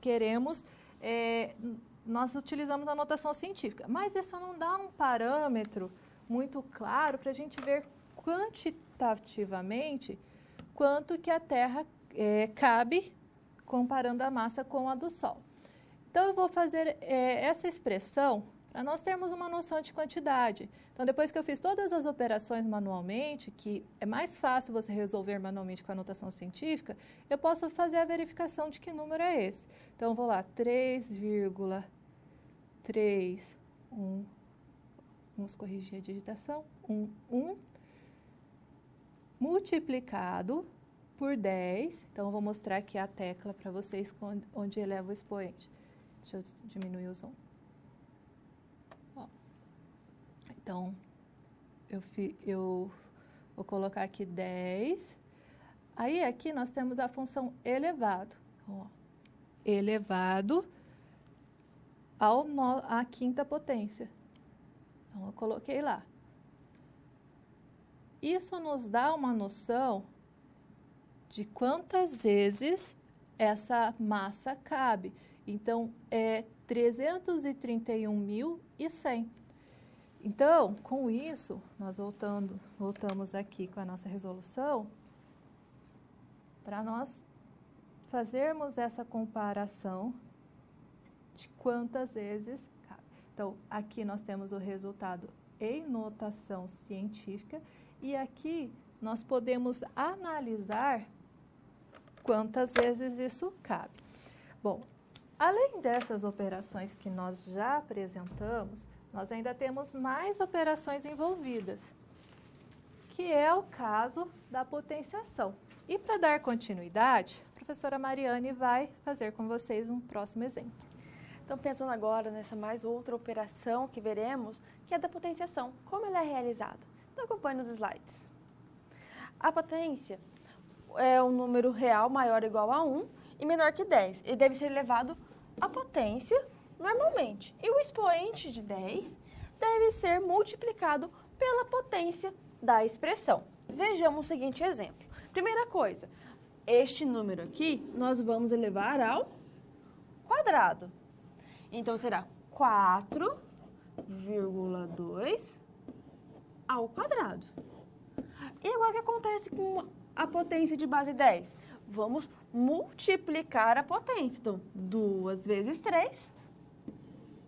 utilizamos a notação científica, mas isso não dá um parâmetro muito claro para a gente ver quantitativamente quanto que a Terra cabe comparando a massa com a do Sol. Então, eu vou fazer essa expressão para nós termos uma noção de quantidade. Então, depois que eu fiz todas as operações manualmente, que é mais fácil você resolver manualmente com a notação científica, eu posso fazer a verificação de que número é esse. Então, eu vou lá, 3,31, vamos corrigir a digitação, 1 multiplicado por 10. Então, eu vou mostrar aqui a tecla para vocês onde eleva o expoente. Deixa eu diminuir o zoom. Então, eu vou colocar aqui 10. Aí, aqui nós temos a função elevado. Ó, elevado à quinta potência. Então, eu coloquei lá. Isso nos dá uma noção de quantas vezes essa massa cabe. Então, é 331.100. Então, com isso, nós voltamos aqui com a nossa resolução para nós fazermos essa comparação de quantas vezes cabe. Então, aqui nós temos o resultado em notação científica e aqui nós podemos analisar quantas vezes isso cabe. Bom, além dessas operações que nós já apresentamos, nós ainda temos mais operações envolvidas, que é o caso da potenciação. E para dar continuidade, a professora Mariane vai fazer com vocês um próximo exemplo. Então, pensando agora nessa mais outra operação que veremos, que é da potenciação, como ela é realizada. Então, acompanhe nos slides. A potência é um número real maior ou igual a 1 e menor que 10. Ele deve ser elevado à potência normalmente. E o expoente de 10 deve ser multiplicado pela potência da expressão. Vejamos o seguinte exemplo. Primeira coisa, este número aqui nós vamos elevar ao quadrado. Então, será 4,2 ao quadrado. E agora o que acontece com a potência de base 10? Vamos multiplicar a potência. Então, 2 vezes 3,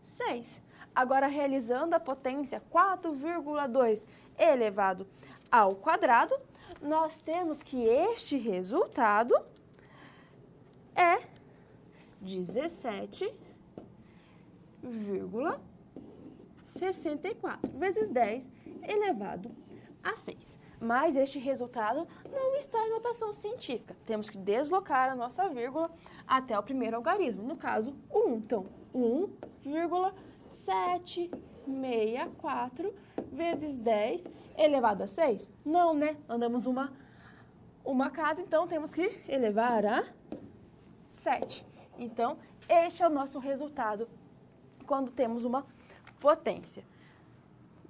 6. Agora, realizando a potência 4,2 elevado ao quadrado, nós temos que este resultado é 17,64 vezes 10 elevado a 6. Mas este resultado não está em notação científica. Temos que deslocar a nossa vírgula até o primeiro algarismo, no caso, o 1. Então, 1,764 vezes 10 elevado a 6? Não, né? Andamos uma casa, então temos que elevar a 7. Então, este é o nosso resultado quando temos uma potência.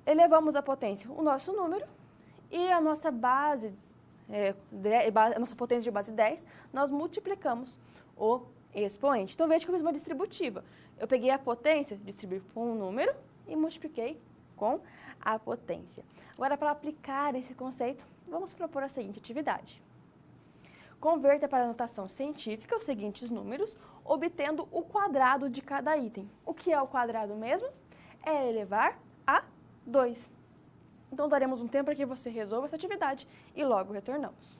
Elevamos a potência, o nosso número, e a nossa base, a nossa potência de base 10, nós multiplicamos o expoente. Então, veja que eu fiz uma distributiva. Eu peguei a potência, distribuí com um número e multipliquei com a potência. Agora, para aplicar esse conceito, vamos propor a seguinte atividade. Converta para a notação científica os seguintes números, obtendo o quadrado de cada item. O que é o quadrado mesmo? É elevar a 2. Então, daremos um tempo para que você resolva essa atividade e logo retornamos.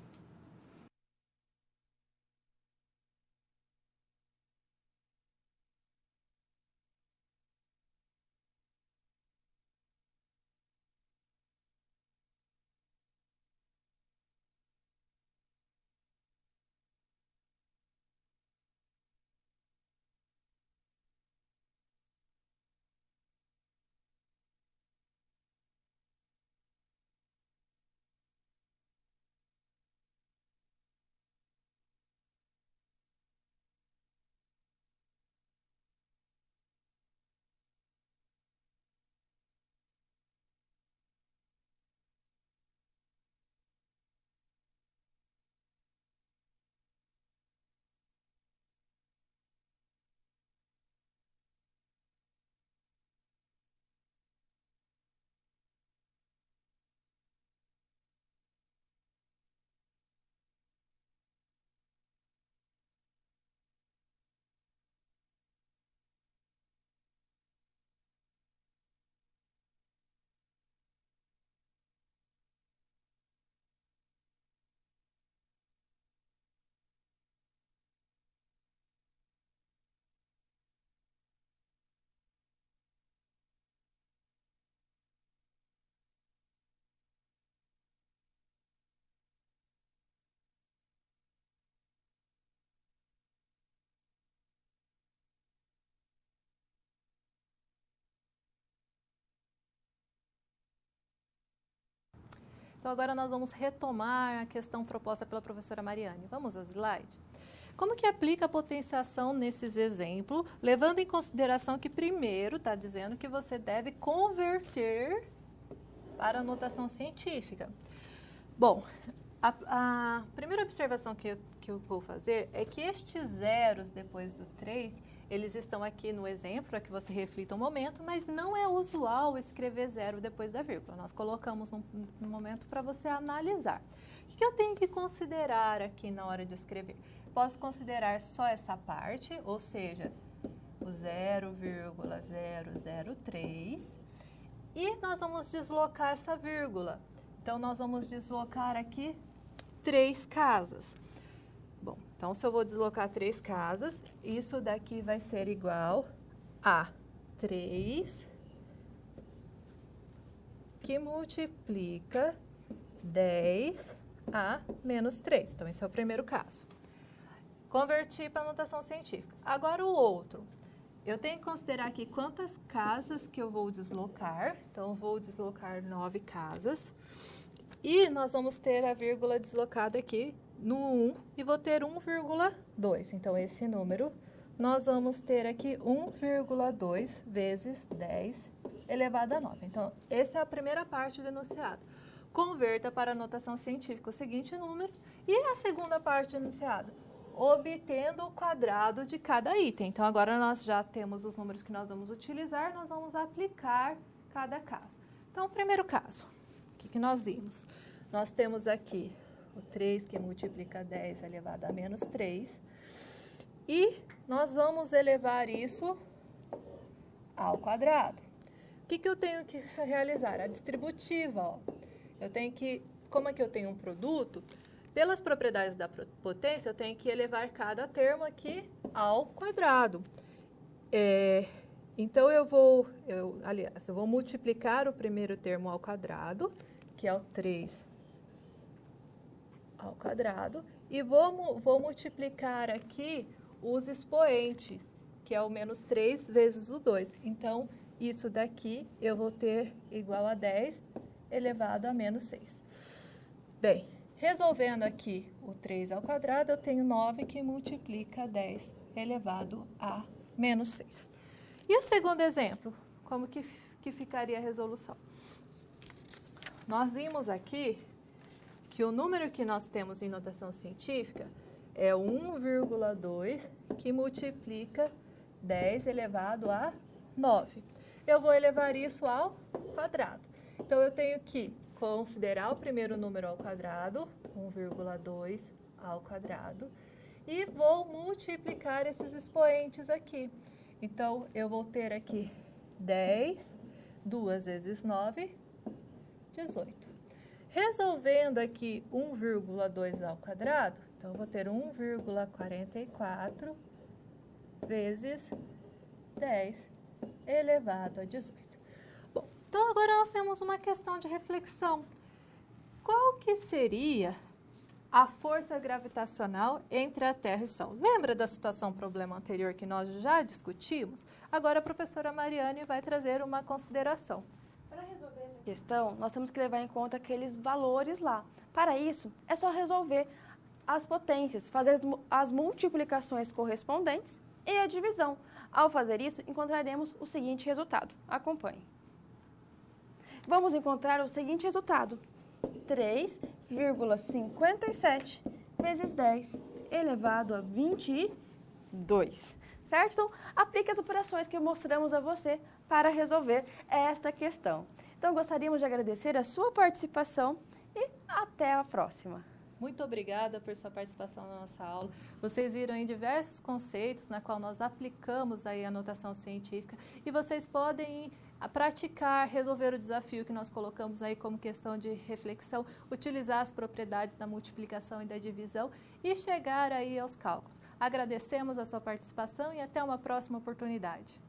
Então, agora nós vamos retomar a questão proposta pela professora Mariane. Vamos ao slide? Como que aplica a potenciação nesses exemplos, levando em consideração que primeiro está dizendo que você deve converter para a notação científica. Bom, a primeira observação que eu vou fazer é que estes zeros depois do 3, eles estão aqui no exemplo, para que você reflita um momento, mas não é usual escrever zero depois da vírgula. Nós colocamos no momento para você analisar. O que eu tenho que considerar aqui na hora de escrever? Posso considerar só essa parte, ou seja, o 0,003, e nós vamos deslocar essa vírgula. Então, nós vamos deslocar aqui 3 casas. Bom, então, se eu vou deslocar 3 casas, isso daqui vai ser igual a 3, que multiplica 10 a menos 3. Então, esse é o primeiro caso. Converti para a notação científica. Agora, o outro. Eu tenho que considerar aqui quantas casas que eu vou deslocar. Então, eu vou deslocar 9 casas. E nós vamos ter a vírgula deslocada aqui no 1 e vou ter 1,2. Então, esse número, nós vamos ter aqui 1,2 vezes 10 elevado a 9. Então, essa é a primeira parte do enunciado. converta para a notação científica os seguintes números. E a segunda parte do enunciado, obtendo o quadrado de cada item. Então, agora nós já temos os números que nós vamos utilizar, nós vamos aplicar cada caso. Então, o primeiro caso, o que nós vimos? Nós temos aqui o 3 que multiplica 10 elevado a menos 3. E nós vamos elevar isso ao quadrado. O que eu tenho que realizar? A distributiva, ó. Eu tenho que, como é que eu tenho um produto, pelas propriedades da potência, eu tenho que elevar cada termo aqui ao quadrado. Então, eu vou multiplicar o primeiro termo ao quadrado, que é o 3 ao quadrado, e vou multiplicar aqui os expoentes, que é o menos 3 vezes o 2. Então, isso daqui eu vou ter igual a 10 elevado a menos 6. Bem, resolvendo aqui o 3 ao quadrado, eu tenho 9 que multiplica 10 elevado a menos 6. E o segundo exemplo, como que ficaria a resolução? Nós vimos aqui que o número que nós temos em notação científica é 1,2 que multiplica 10 elevado a 9. Eu vou elevar isso ao quadrado. Então, eu tenho que considerar o primeiro número ao quadrado, 1,2 ao quadrado, e vou multiplicar esses expoentes aqui. Então, eu vou ter aqui 10, 2 vezes 9, 18. Resolvendo aqui 1,2 ao quadrado, então, eu vou ter 1,44 vezes 10 elevado a 18. Bom, então agora nós temos uma questão de reflexão. Qual que seria a força gravitacional entre a Terra e o Sol? Lembra da situação problema anterior que nós já discutimos? Agora a professora Mariane vai trazer uma consideração. Para resolver essa questão, nós temos que levar em conta aqueles valores lá. Para isso, é só resolver as potências, fazer as multiplicações correspondentes e a divisão. Ao fazer isso, encontraremos o seguinte resultado. Acompanhe. Vamos encontrar o seguinte resultado. 3,57 vezes 10 elevado a 22. Certo? Então, aplique as operações que mostramos a você para resolver esta questão. Então, gostaríamos de agradecer a sua participação e até a próxima. Muito obrigada por sua participação na nossa aula. Vocês viram aí diversos conceitos na qual nós aplicamos aí a notação científica e vocês podem praticar, resolver o desafio que nós colocamos aí como questão de reflexão, utilizar as propriedades da multiplicação e da divisão e chegar aí aos cálculos. Agradecemos a sua participação e até uma próxima oportunidade.